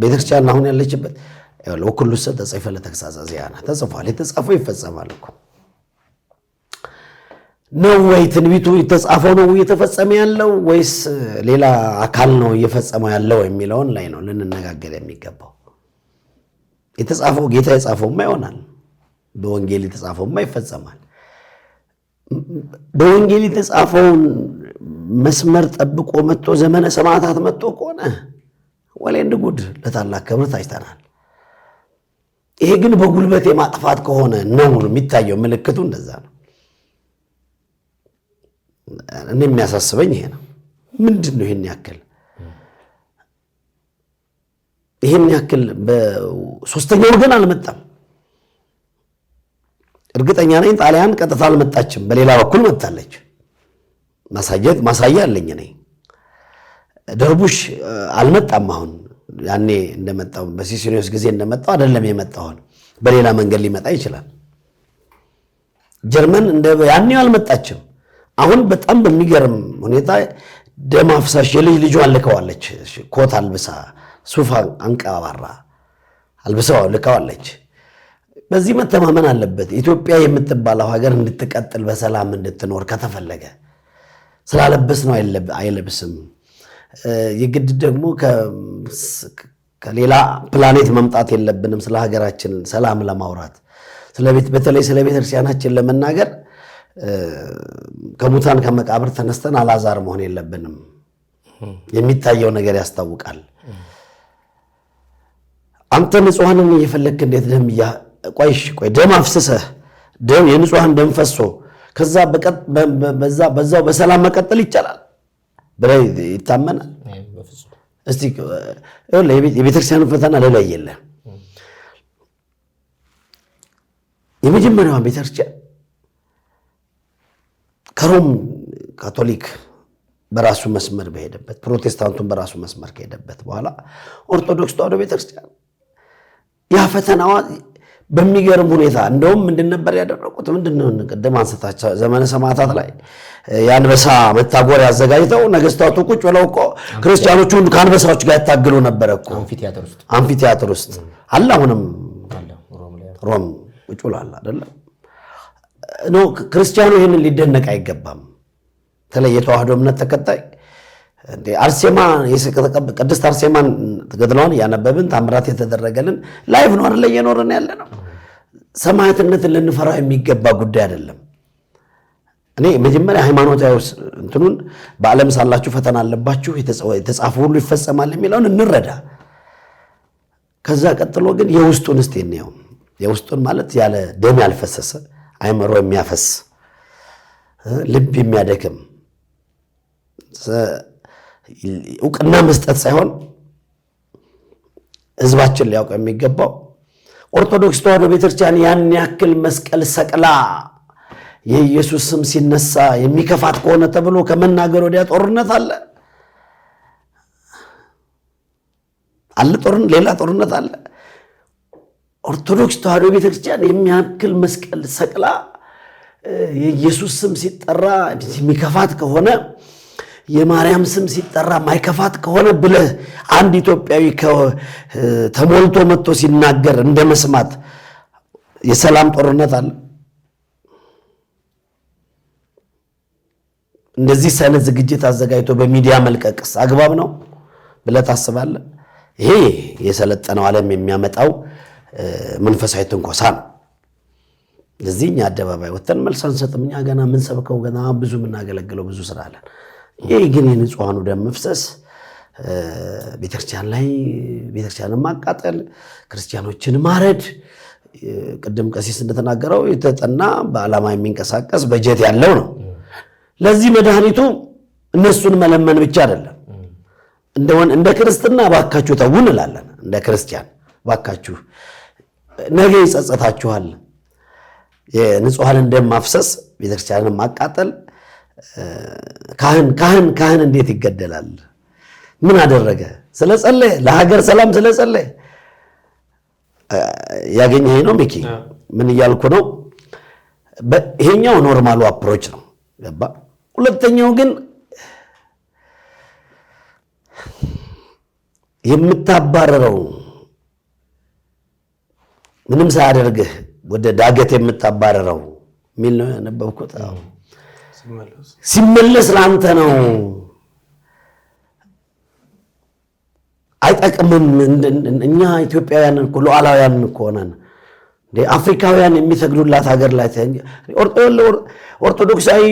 ቤተክርስቲያን አሁን ያለችበት ወኩሉ ሰብ ተጽፈ ለተግሳጽ ዚያና ተጽፏል። የተጻፈው ይፈጸማል እኮ ነው ወይ? ትንቢቱ የተጻፈው ነው እየተፈጸመ ያለው ወይስ ሌላ አካል ነው እየፈጸመው ያለው የሚለውን ላይ ነው ልንነጋገር የሚገባው። የተጻፈው ጌታ የጻፈውማ ይሆናል፣ በወንጌል የተጻፈውማ ይፈጸማል። በወንጌል የተጻፈውን መስመር ጠብቆ መጥቶ ዘመነ ሰማዕታት መጥቶ ከሆነ ወሌንድ ጉድ ለታላቅ ክብር ታጭተናል። ይሄ ግን በጉልበት የማጥፋት ከሆነ ነው የሚታየው። ምልክቱ እንደዛ ነው። እኔ የሚያሳስበኝ ይሄ ነው። ምንድን ነው ይሄን ያክል በሶስተኛ ወገን አልመጣም። እርግጠኛ ነኝ ጣሊያን ቀጥታ አልመጣችም፣ በሌላ በኩል መጣለች። ማሳያ አለኝ ነኝ። ደርቡሽ አልመጣም። አሁን ያኔ እንደመጣው በሲሲኒዮስ ጊዜ እንደመጣው አይደለም የመጣው፣ በሌላ መንገድ ሊመጣ ይችላል። ጀርመን ያኔው አልመጣችም። አሁን በጣም በሚገርም ሁኔታ ደም አፍሳሽ የልጅ ልጇን ልከዋለች። ኮት አልብሳ ሱፍ አንቀባራ አልብሰው ልከዋለች። በዚህ መተማመን አለበት። ኢትዮጵያ የምትባለው ሀገር እንድትቀጥል በሰላም እንድትኖር ከተፈለገ ስላለበስ ነው አይለብስም። የግድ ደግሞ ከሌላ ፕላኔት መምጣት የለብንም። ስለ ሀገራችን ሰላም ለማውራት በተለይ ስለ ቤተክርስቲያናችን ለመናገር ከሙታን ከመቃብር ተነስተን አላዛር መሆን የለብንም። የሚታየው ነገር ያስታውቃል። አንተ ንጹሃንን እየፈለግክ እንዴት ቆይ ደም አፍስሰህ የንጹሃን ደም ፈሶ ከዛ በዛው በሰላም መቀጠል ይቻላል ብለህ ይታመናል? እስቲ የቤተክርስቲያንን ፈተና ሌላ የለም። የመጀመሪያዋን ቤተክርስቲያን ከሮም ካቶሊክ በራሱ መስመር በሄደበት ፕሮቴስታንቱን በራሱ መስመር ከሄደበት በኋላ ኦርቶዶክስ ተዋሕዶ ቤተክርስቲያን ያ ፈተናዋ በሚገርም ሁኔታ እንደውም ምንድን ነበር ያደረጉት? ምንድነው ቅድም አንስታቸው ዘመነ ሰማዕታት ላይ የአንበሳ መታጎሪያ አዘጋጅተው ነገስታቱ ቁጭ ብለው እኮ ክርስቲያኖቹን ከአንበሳዎች ጋር ያታግሉ ነበር እኮ አምፊቲያትር ውስጥ አለ። አሁንም ሮም ቁጭ ብሏል አይደለ? ነው ክርስቲያኑ ይህንን ሊደነቅ አይገባም። በተለይ የተዋህዶ እምነት ተከታይ አርሴማ ቅድስት አርሴማን ገድሏን ያነበብን ታምራት የተደረገልን ላይቭ ነው አይደል? እየኖርን ያለ ነው። ሰማዕትነትን ልንፈራ የሚገባ ጉዳይ አይደለም። እኔ መጀመሪያ ሃይማኖታዊ እንትኑን በዓለም ሳላችሁ ፈተና አለባችሁ የተጻፈ ሁሉ ይፈጸማል የሚለውን እንረዳ። ከዛ ቀጥሎ ግን የውስጡን እስቲ እንየው። የውስጡን ማለት ያለ ደም ያልፈሰሰ አይምሮ የሚያፈስ ልብ የሚያደክም እውቅና መስጠት ሳይሆን ህዝባችን ሊያውቅ የሚገባው ኦርቶዶክስ ተዋሕዶ ቤተክርስቲያን ያን ያክል መስቀል ሰቅላ የኢየሱስ ስም ሲነሳ የሚከፋት ከሆነ ተብሎ ከመናገር ወዲያ ጦርነት አለ ሌላ ጦርነት አለ። ኦርቶዶክስ ተዋሕዶ ቤተክርስቲያን የሚያክል መስቀል ሰቅላ የኢየሱስ ስም ሲጠራ የሚከፋት ከሆነ የማርያም ስም ሲጠራ ማይከፋት ከሆነ ብለህ አንድ ኢትዮጵያዊ ተሞልቶ መጥቶ ሲናገር እንደመስማት የሰላም ጦርነት አለ? እንደዚህ አይነት ዝግጅት አዘጋጅቶ በሚዲያ መልቀቅስ አግባብ ነው ብለህ ታስባለህ? ይሄ የሰለጠነው ዓለም የሚያመጣው መንፈሳዊ ትንኮሳ ነው። ለዚህ እኛ አደባባይ ወጥተን መልስ አንሰጥም። እኛ ገና ምን ሰብከው ገና ብዙ የምናገለግለው ብዙ ስራ አለን። ይህ ግን የንጹሐኑ ደም መፍሰስ ቤተክርስቲያን ላይ ቤተክርስቲያንን ማቃጠል፣ ክርስቲያኖችን ማረድ፣ ቅድም ቀሲስ እንደተናገረው የተጠና በዓላማ የሚንቀሳቀስ በጀት ያለው ነው። ለዚህ መድኃኒቱ እነሱን መለመን ብቻ አይደለም። እንደ ክርስትና ባካችሁ ተውን እንላለን። እንደ ክርስቲያን ባካችሁ ነገ ይጸጸታችኋል። የንጹሐንን ደም ማፍሰስ፣ ቤተክርስቲያንን ማቃጠል ካህን እንዴት ይገደላል? ምን አደረገ? ስለጸለየ ለሀገር ሰላም ስለጸለየ ያገኘህ ነው። ሚኪ ምን እያልኩ ነው? ይሄኛው ኖርማሉ አፕሮች ነው። ገባ? ሁለተኛው ግን የምታባረረው ምንም ሳያደርግህ ወደ ዳገት የምታባረረው ሚል ነው ያነበብኩት። ሲመለስ ለአንተ ነው፣ አይጠቅምም። እኛ ኢትዮጵያውያን እኮ ሉዓላውያን እኮ ነን። አፍሪካውያን የሚሰግዱላት ሀገር ላይ ኦርቶዶክሳዊ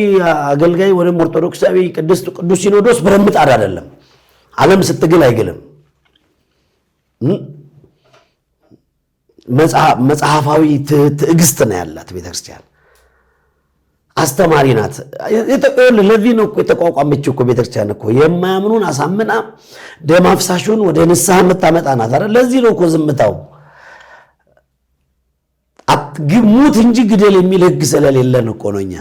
አገልጋይ ወይም ኦርቶዶክሳዊ ቅዱስ ሲኖዶስ ብረምጣድ አይደለም። ዓለም ስትግል አይግልም። መጽሐፋዊ ትዕግስት ነው ያላት ቤተክርስቲያን። አስተማሪ ናት። ለዚህ ነው እኮ የተቋቋመችው እኮ ቤተክርስቲያን እኮ የማያምኑን አሳምና ደም አፍሳሹን ወደ ንስሐ የምታመጣ ናት አይደል? ለዚህ ነው እኮ ዝምታው። ሙት እንጂ ግደል የሚል ህግ ስለሌለን እኮ ነው። እኛ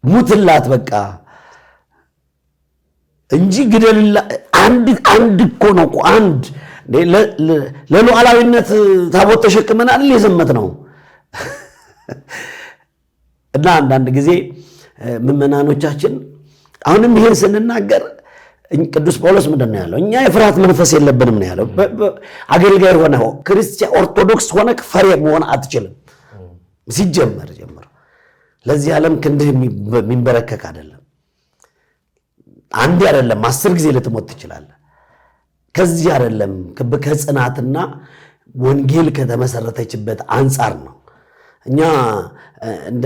ሙትላት በቃ እንጂ ግደልላት አንድ እኮ ነው እኮ አንድ ለሉዓላዊነት ታቦት ተሸክመናል የዘመት ነው። እና አንዳንድ ጊዜ ምዕመናኖቻችን አሁንም ይሄን ስንናገር ቅዱስ ጳውሎስ ምንድነው ያለው? እኛ የፍርሃት መንፈስ የለብንም ነው ያለው። አገልጋይ ሆነ ክርስቲያን ኦርቶዶክስ ሆነ ፈሪ መሆን አትችልም። ሲጀመር ጀምሮ ለዚህ ዓለም ክንድህ የሚንበረከክ አይደለም። አንዴ አይደለም 10 ጊዜ ልትሞት ትችላለህ። ከዚህ አይደለም ከጽናትና ወንጌል ከተመሰረተችበት አንጻር ነው። እኛ እንደ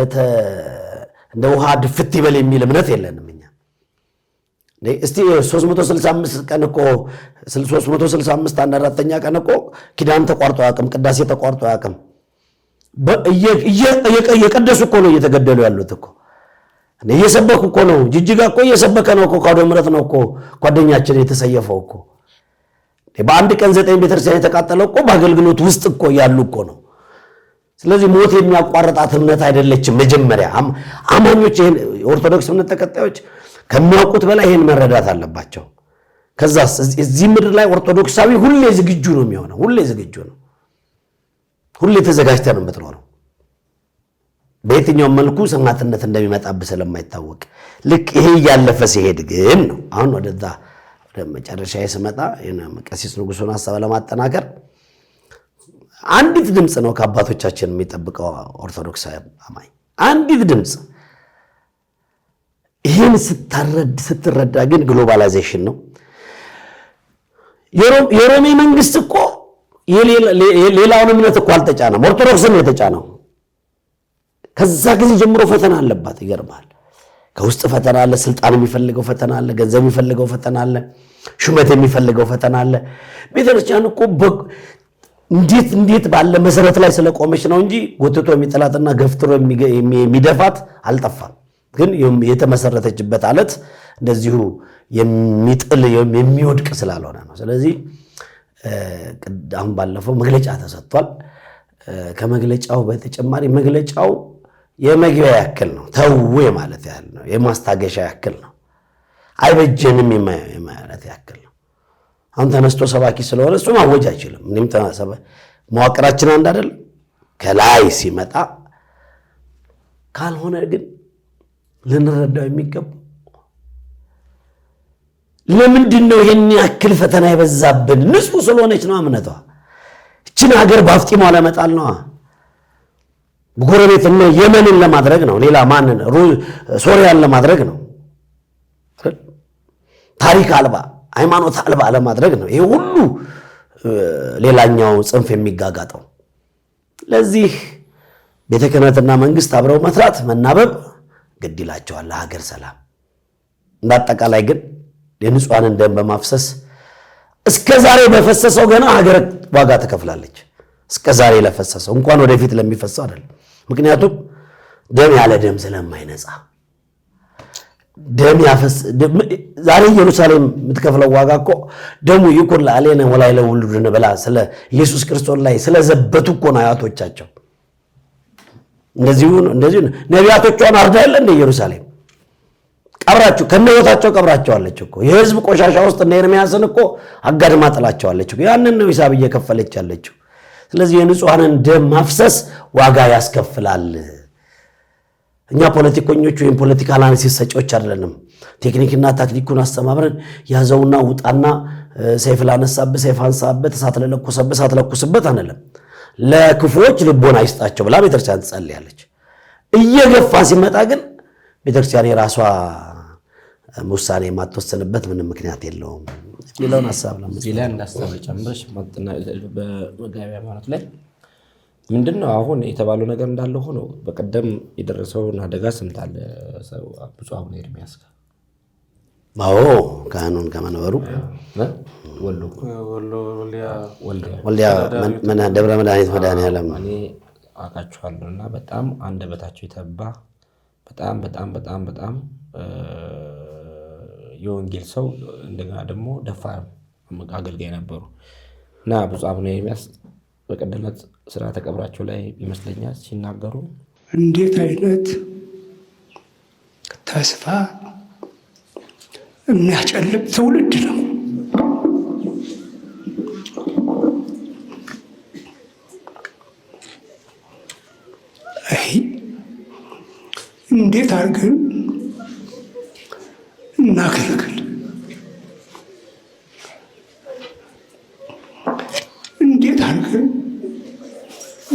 ውሃ ድፍት ይበል የሚል እምነት የለንም። እኛ እስቲ 365 ቀን እኮ 365 አንድ አራተኛ ቀን እኮ ኪዳን ተቋርጦ አያውቅም። ቅዳሴ ተቋርጦ አያውቅም። እየቀደሱ እኮ ነው እየተገደሉ ያሉት እኮ እየሰበኩ እኮ ነው። ጅጅጋ እኮ እየሰበከ ነው እኮ ካዶ ምረት ነው እኮ ጓደኛችን የተሰየፈው እኮ። በአንድ ቀን 9 ቤተክርስቲያን የተቃጠለው እኮ በአገልግሎት ውስጥ እኮ ያሉ እኮ ነው። ስለዚህ ሞት የሚያቋርጣት እምነት አይደለችም። መጀመሪያ አማኞች ይሄን ኦርቶዶክስ እምነት ተከታዮች ከሚያውቁት በላይ ይሄን መረዳት አለባቸው። ከዛስ እዚህ ምድር ላይ ኦርቶዶክሳዊ ሁሌ ዝግጁ ነው የሚሆነው። ሁሌ ዝግጁ ነው። ሁሌ ተዘጋጅተህ ነው የምትኖረው። በየትኛው መልኩ ሰማዕትነት እንደሚመጣብህ ስለማይታወቅ ልክ ይሄ እያለፈ ሲሄድ ግን ነው። አሁን ወደ መጨረሻ ስመጣ ቀሲስ ንጉሱን ሐሳብ ለማጠናከር አንዲት ድምፅ ነው ከአባቶቻችን የሚጠብቀው ኦርቶዶክሳዊ አማኝ፣ አንዲት ድምፅ። ይህን ስትረዳ ግን ግሎባላይዜሽን ነው። የሮሜ መንግስት እኮ ሌላውን እምነት እኮ አልተጫነም፣ ኦርቶዶክስን ነው የተጫነው። ከዛ ጊዜ ጀምሮ ፈተና አለባት። ይገርማል። ከውስጥ ፈተና አለ፣ ስልጣን የሚፈልገው ፈተና አለ፣ ገንዘብ የሚፈልገው ፈተና አለ፣ ሹመት የሚፈልገው ፈተና አለ። ቤተክርስቲያን እኮ እንዴት ባለ መሰረት ላይ ስለቆመች ነው እንጂ ጎትቶ የሚጠላትና ገፍትሮ የሚደፋት አልጠፋም። ግን የተመሰረተችበት አለት እንደዚሁ የሚጥል የሚወድቅ ስላልሆነ ነው። ስለዚህ አሁን ባለፈው መግለጫ ተሰጥቷል። ከመግለጫው በተጨማሪ መግለጫው የመግቢያ ያክል ነው፣ ተው ማለት ያህል ነው፣ የማስታገሻ ያክል ነው፣ አይበጀንም ማለት ያክል ነው። አሁን ተነስቶ ሰባኪ ስለሆነ እሱ ማወጅ አይችልም። እኔም መዋቅራችን አንድ አይደለም። ከላይ ሲመጣ ካልሆነ ግን ልንረዳው የሚገባው ለምንድን ነው ይሄን ያክል ፈተና የበዛብን? ንጹህ ስለሆነች ነው እምነቷ። እችን ሀገር ባፍጢሟ ለመጣል ነው። ጎረቤት የመንን ለማድረግ ነው። ሌላ ማንን? ሶሪያን ለማድረግ ነው። ታሪክ አልባ ሃይማኖት አልባ ለማድረግ ነው። ይሄ ሁሉ ሌላኛው ጽንፍ የሚጋጋጠው። ለዚህ ቤተ ክህነትና መንግስት አብረው መስራት መናበብ ግድ ይላቸዋል ለሀገር ሰላም። እንዳጠቃላይ ግን የንጹሃንን ደም በማፍሰስ እስከ ዛሬ በፈሰሰው ገና ሀገር ዋጋ ትከፍላለች። እስከ ዛሬ ለፈሰሰው እንኳን ወደፊት ለሚፈሰው አይደለም። ምክንያቱም ደም ያለ ደም ስለማይነጻ ደም ያፈስ ዛሬ ኢየሩሳሌም የምትከፍለው ዋጋ እኮ ደሙ ይኩን ለአሌነ ወላይ ለውሉድነ ብላ ስለ ኢየሱስ ክርስቶስ ላይ ስለዘበቱ እኮ ነው አያቶቻቸው። እንደዚሁ ነቢያቶቿን አርዳ የለ እንደ ኢየሩሳሌም ቀብራቸው ከነህይወታቸው ቀብራቸዋለች እኮ። የህዝብ ቆሻሻ ውስጥ እነ ኤርምያስን እኮ አጋድማ ጥላቸዋለች እኮ። ያንን ነው ሂሳብ እየከፈለች ያለችው። ስለዚህ የንጹሃንን ደም ማፍሰስ ዋጋ ያስከፍላል። እኛ ፖለቲከኞቹ ወይም ፖለቲካል አናሊሲስ ሰጪዎች አይደለንም። ቴክኒክና ታክቲኩን አስተማምረን ያዘውና ውጣና ሰይፍ ላነሳብህ ሰይፍ አንሳብህ፣ እሳት ለለኮሰብህ እሳት ለኩስበት አንልም። ለክፉዎች ልቦና ይስጣቸው ብላ ቤተክርስቲያን ትጸልያለች። እየገፋ ሲመጣ ግን ቤተክርስቲያን የራሷ ውሳኔ የማትወሰንበት ምንም ምክንያት የለውም የሚለውን ሐሳብ ነው። እዚህ ላይ እንዳስተምር ጨምረሽ በመጋቢያ ማለት ላይ ምንድነው አሁን የተባለው ነገር እንዳለ ሆኖ በቀደም የደረሰውን አደጋ ሰምታል ብፁዕ አቡነ ኤርምያስ ጋር? አዎ ካህኑን ከመንበሩ ወልዲያ ደብረ መድኃኒት መድኃኔዓለም እኔ አውቃቸዋለሁና በጣም አንደበታቸው የተባ በጣም በጣም በጣም በጣም የወንጌል ሰው እንደገና ደግሞ ደፋር አገልጋይ ነበሩ እና ብፁዕ አቡነ ኤርምያስ በቀደምት ስርዓተ ቀብራቸው ላይ ይመስለኛል ሲናገሩ እንዴት አይነት ተስፋ የሚያጨልም ትውልድ ነው። እንዴት አድርገን እናገልግል? እንዴት አድርገን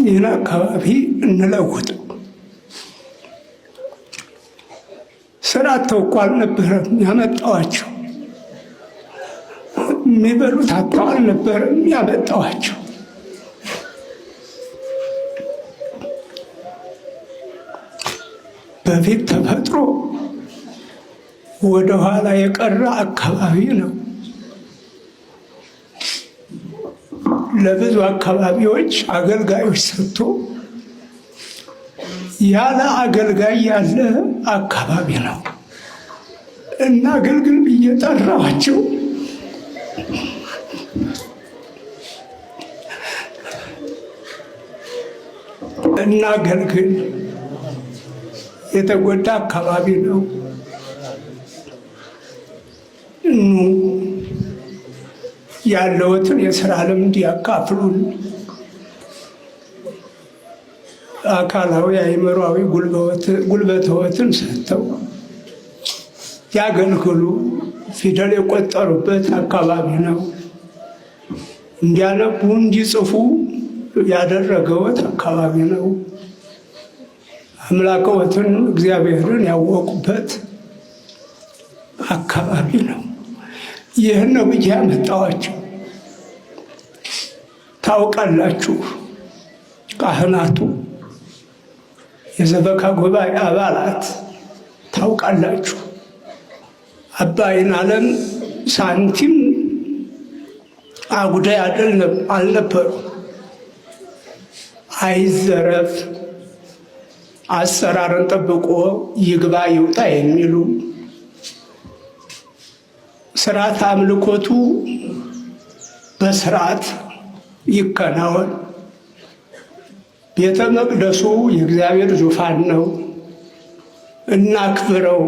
ይህን አካባቢ እንለውጥ? ስራ አጥተው አልነበረም ያመጣዋቸው። የሚበሉት አጥተው አልነበረም ያመጣዋቸው። በፊት ተፈጥሮ ወደ ኋላ የቀረ አካባቢ ነው። ለብዙ አካባቢዎች አገልጋዮች ሰጥቶ ያለ አገልጋይ ያለ አካባቢ ነው እና አገልግል ብዬ ጠራኋቸው። እናገልግል። የተጎዳ አካባቢ ነው። ያለዎትን የስራ ልምድ ያካፍሉን። አካላዊ አእምሯዊ ጉልበትዎትን ሰጥተው ያገልግሉ። ፊደል የቆጠሩበት አካባቢ ነው። እንዲያነቡ እንዲጽፉ ያደረገዎት አካባቢ ነው። አምላክዎትን እግዚአብሔርን ያወቁበት አካባቢ ነው። ይህን ነው ብዬ ያመጣኋቸው። ታውቃላችሁ፣ ካህናቱ፣ የሰበካ ጉባኤ አባላት ታውቃላችሁ። አባ ይናለም ሳንቲም አጉዳይ አልነበሩ። አይዘረፍ፣ አሰራርን ጠብቆ ይግባ ይውጣ የሚሉ ስርዓት አምልኮቱ በስርዓት ይከናወን፣ ቤተ መቅደሱ የእግዚአብሔር ዙፋን ነው እናክብረው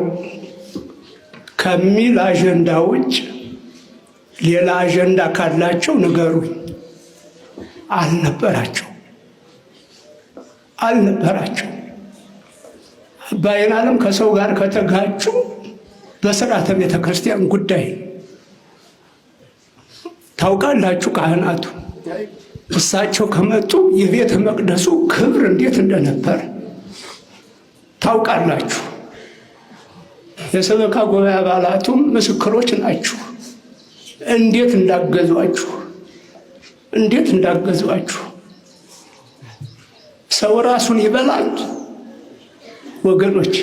ከሚል አጀንዳ ውጭ ሌላ አጀንዳ ካላቸው ንገሩኝ። አልነበራቸው። አባ ይናለም ከሰው ጋር ከተጋጩ በስርዓተ ቤተ ክርስቲያን ጉዳይ ታውቃላችሁ። ካህናቱ እሳቸው ከመጡ የቤተ መቅደሱ ክብር እንዴት እንደነበር ታውቃላችሁ። የሰበካ ጉባኤ አባላቱም ምስክሮች ናችሁ። እንዴት እንዳገዟችሁ ሰው ራሱን ይበላል ወገኖች?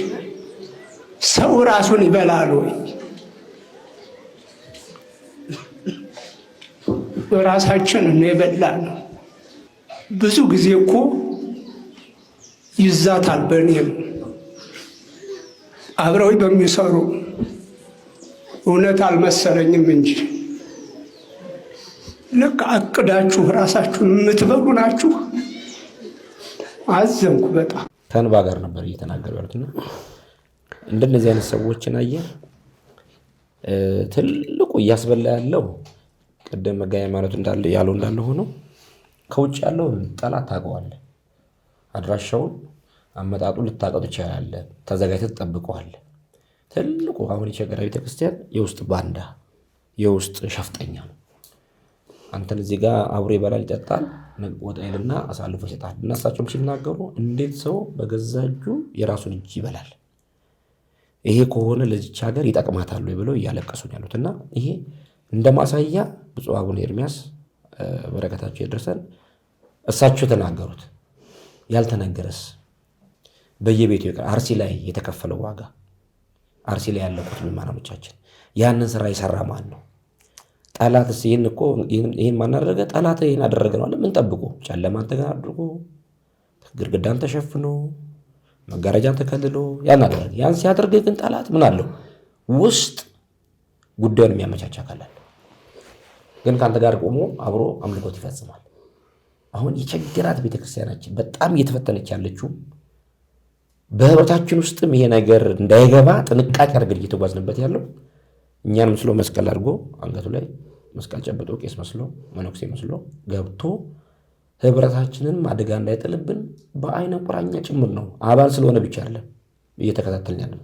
ሰው ራሱን ይበላል ወይ? ራሳችን የበላን ብዙ ጊዜ እኮ ይዛታል። በእኔም አብረው በሚሰሩ እውነት አልመሰለኝም እንጂ ልክ አቅዳችሁ ራሳችሁን የምትበሉ ናችሁ። አዘንኩ በጣም። ከንባ ጋር ነበር እየተናገሩ ያሉትና እንደነዚህ አይነት ሰዎችን አየህ። ትልቁ እያስበላ ያለው ቅድም መጋኛ ማለት ያለው እንዳለ ሆኖ ከውጭ ያለው ጠላት ታውቀዋለህ። አድራሻውን አመጣጡን ልታውቀው ትችላለህ። ተዘጋጅተህ ትጠብቀዋለህ። ትልቁ አሁን የቸገረው ቤተክርስቲያን የውስጥ ባንዳ የውስጥ ሸፍጠኛ ነው። አንተን እዚህ ጋር አብሮ ይበላል ይጠጣል፣ ወጣ ይልና አሳልፎ ይሰጣል። እነሳቸውም ሲናገሩ እንዴት ሰው በገዛ እጁ የራሱን እጅ ይበላል? ይሄ ከሆነ ለዚች ሀገር ይጠቅማታሉ ብለው እያለቀሱ ነው ያሉት። እና ይሄ እንደ ማሳያ ብፁዕ አቡነ ኤርምያስ በረከታቸው ይድረሰን እሳቸው ተናገሩት። ያልተነገረስ በየቤቱ አርሲ ላይ የተከፈለው ዋጋ፣ አርሲ ላይ ያለቁት ምዕመናኖቻችን ያንን ስራ የሰራ ማን ነው? ጠላትስ ይህን ማናደረገ? ጠላት ይህን አደረገ ነው። ምን ጠብቆ ጨለማን ተገን አድርጎ ግድግዳን ተሸፍኖ መጋረጃን ተከልሎ ያን አደረገ። ያን ሲያደርግ ግን ጠላት ምን አለው? ውስጥ ጉዳዩን የሚያመቻች አካል አለ። ግን ከአንተ ጋር ቆሞ አብሮ አምልኮት ይፈጽማል። አሁን የቸገራት ቤተክርስቲያናችን በጣም እየተፈተነች ያለችው በህብረታችን ውስጥም ይሄ ነገር እንዳይገባ ጥንቃቄ አድርገን እየተጓዝንበት ያለው እኛን መስሎ መስቀል አድርጎ አንገቱ ላይ መስቀል ጨብጦ ቄስ መስሎ መነኩሴ መስሎ ገብቶ ህብረታችንን አደጋ እንዳይጥልብን በአይነ ቁራኛ ጭምር ነው። አባል ስለሆነ ብቻ አይደለም እየተከታተልን ያለው።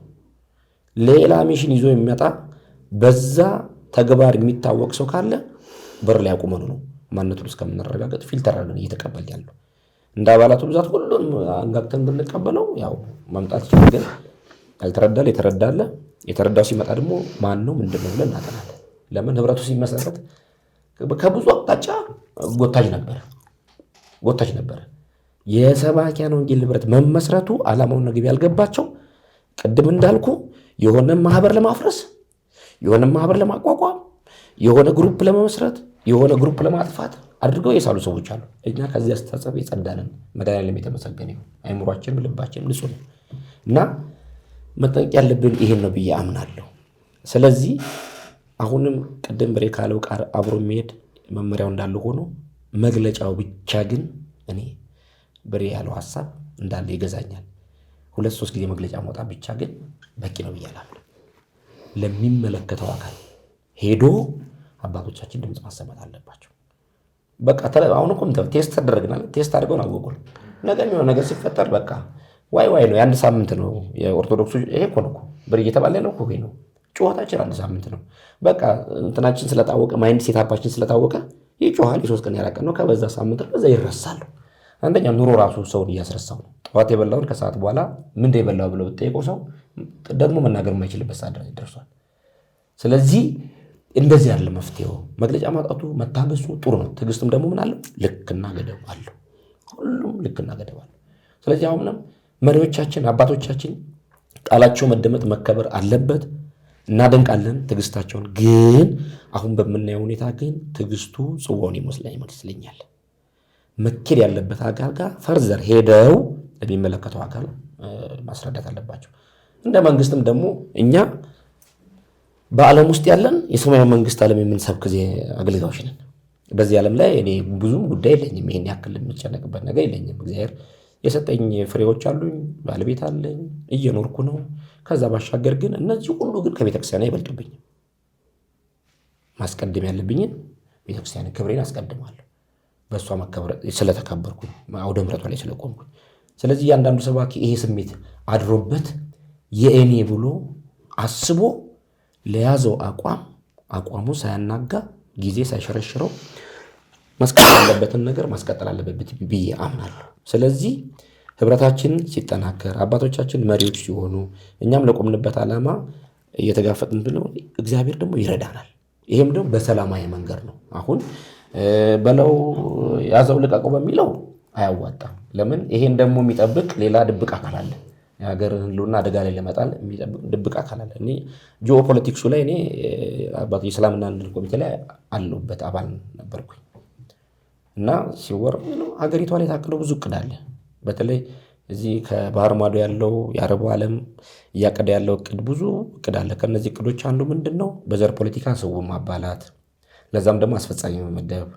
ሌላ ሚሽን ይዞ የሚመጣ በዛ ተግባር የሚታወቅ ሰው ካለ በር ላይ አቁመን ነው ማንነቱን እስከምንረጋገጥ ፊልተር አድርገን እየተቀበልን ያለው። እንደ አባላቱ ብዛት ሁሉንም አንጋግተን ብንቀበለው ያው መምጣት ይችላል። ግን ያልተረዳል የተረዳለ የተረዳው ሲመጣ ደግሞ ማን ነው ምንድን ነው ብለን እናጠናለን። ለምን ህብረቱ ሲመሰረት ከብዙ አቅጣጫ ጎታች ነበረ። የሰባኪያን ወንጌል ህብረት መመስረቱ ዓላማውና ግብ ያልገባቸው ቅድም እንዳልኩ የሆነ ማህበር ለማፍረስ፣ የሆነ ማህበር ለማቋቋም፣ የሆነ ግሩፕ ለመመስረት፣ የሆነ ግሩፕ ለማጥፋት አድርገው የሳሉ ሰዎች አሉ። እኛ ከዚህ አስተሳሰብ የጸዳንን መድኃኒዓለም የተመሰገነ ይሁን። አይምሯችንም ልባችንም ንጹህ ነው እና መጠንቀቅ ያለብን ይሄን ነው ብዬ አምናለሁ። ስለዚህ አሁንም ቅድም ብሬ ካለው ቃል አብሮ የሚሄድ መመሪያው እንዳለ ሆኖ መግለጫው ብቻ ግን እኔ ብሬ ያለው ሐሳብ እንዳለ ይገዛኛል። 2-3 ጊዜ መግለጫ ማውጣት ብቻ ግን በቂ ነው ብያለሁ። ለሚመለከተው አካል ሄዶ አባቶቻችን ድምፅ ማሰማት አለባቸው። በቃ አሁን እኮ ቴስት ተደረግናል። ቴስት አድርገውን አወቁን። ነገ የሚሆን ነገር ሲፈጠር በቃ ዋይ ነው። የአንድ ሳምንት ነው የኦርቶዶክሱ። ይሄ እኮ ነው ብር እየተባለ ያለው እኮ ነው። ጩኸታችን 1 ሳምንት ነው። በቃ እንትናችን ስለታወቀ ማይንድ ሴታፓችን ስለታወቀ ይጮሃል። የ3 ቀን ያራቀን ነው። ከበዛ ሳምንት በዛ ይረሳሉ። አንደኛ ኑሮ ራሱ ሰውን እያስረሳው ነው። ጠዋት የበላውን ከሰዓት በኋላ ምንድን የበላው ብለው ብትጠይቀው ሰው ደግሞ መናገር የማይችልበት ሰዓት ድረስ ደርሷል። ስለዚህ እንደዚህ ያለ መፍትሄው መግለጫ ማውጣቱ መታገሱ ጥሩ ነው። ትዕግስትም ደግሞ ምን አለው? ልክና ገደብ አለው። ሁሉም ልክና ገደብ አለው። ስለዚህ አሁንም መሪዎቻችን አባቶቻችን ቃላቸው መደመጥ መከበር አለበት። እናደንቃለን ትዕግስታቸውን። ግን አሁን በምናየው ሁኔታ ግን ትዕግስቱ ጽዋውን ይመስለኛል። መኬድ ያለበት አካል ጋር ፈርዘር ሄደው የሚመለከተው አካል ማስረዳት አለባቸው። እንደ መንግስትም ደግሞ እኛ በዓለም ውስጥ ያለን የሰማያዊ መንግስት ዓለም የምንሰብክ አገልጋዮች ነን። በዚህ ዓለም ላይ እኔ ብዙም ጉዳይ የለኝም። ይሄን ያክል የምጨነቅበት ነገር የለኝም። እግዚአብሔር የሰጠኝ ፍሬዎች አሉኝ፣ ባለቤት አለኝ፣ እየኖርኩ ነው። ከዛ ባሻገር ግን እነዚህ ሁሉ ግን ከቤተክርስቲያን አይበልጡብኝም። ማስቀደም ያለብኝን ቤተክርስቲያን ክብሬን አስቀድማለሁ። በእሷ መከበር ስለተከበርኩኝ አውደ ምሕረቷ ላይ ስለቆምኩኝ። ስለዚህ እያንዳንዱ ሰባኪ ይሄ ስሜት አድሮበት የእኔ ብሎ አስቦ ለያዘው አቋሙ ሳያናጋ ጊዜ ሳይሸረሽረው ማስቀጠል ያለበትን ነገር ማስቀጠል አለበት ብዬ አምናለሁ። ስለዚህ ህብረታችን ሲጠናከር አባቶቻችን መሪዎች ሲሆኑ እኛም ለቆምንበት ዓላማ እየተጋፈጥን ብለው እግዚአብሔር ደግሞ ይረዳናል። ይሄም ደግሞ በሰላማዊ መንገድ ነው። አሁን በለው ያዘው ልቀቀው በሚለው አያዋጣም። ለምን? ይሄን ደግሞ የሚጠብቅ ሌላ ድብቅ አካል አለ። የሀገር ህልውና አደጋ ላይ ለመጣል የሚጠብቅ ድብቅ አካል አለ። እኔ ጂኦፖለቲክሱ ላይ እኔ የሰላምና አንድነት ኮሚቴ ላይ አለሁበት አባል ነበርኩኝ እና ሲወር ሀገሪቷ ላይ ታቅደው ብዙ እቅድ አለ። በተለይ እዚህ ከባህር ማዶ ያለው የአረቡ ዓለም እያቀደ ያለው እቅድ ብዙ እቅድ አለ። ከነዚህ እቅዶች አንዱ ምንድነው? በዘር ፖለቲካ ሰው ማባላት፣ ለዛም ደግሞ አስፈጻሚ መመደብ፣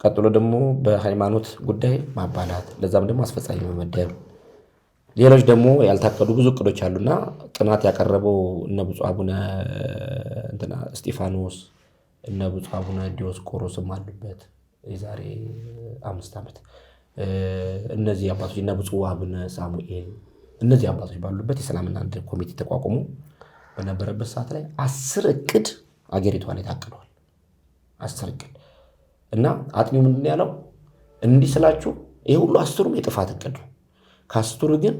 ቀጥሎ ደግሞ በሃይማኖት ጉዳይ ማባላት፣ ለዛም ደግሞ አስፈጻሚ መመደብ፣ ሌሎች ደግሞ ያልታቀዱ ብዙ እቅዶች አሉና ጥናት ያቀረበው እነ ብፁዕ አቡነ እስጢፋኖስ እነ ብፁዕ አቡነ ዲዮስቆሮስም አሉበት የዛሬ 5 ዓመት። እነዚህ አባቶች እና ብፁዕ አቡነ ሳሙኤል እነዚህ አባቶች ባሉበት የሰላምና አንድነት ኮሚቴ ተቋቁሞ በነበረበት ሰዓት ላይ 10 እቅድ አገሪቷ ላይ ታቅደዋል። 10 እቅድ እና አጥኚው ምንድን ያለው እንዲህ ስላችሁ ይሄ ሁሉ 10ቱም የጥፋት እቅድ ነው። ከ10ቱ ግን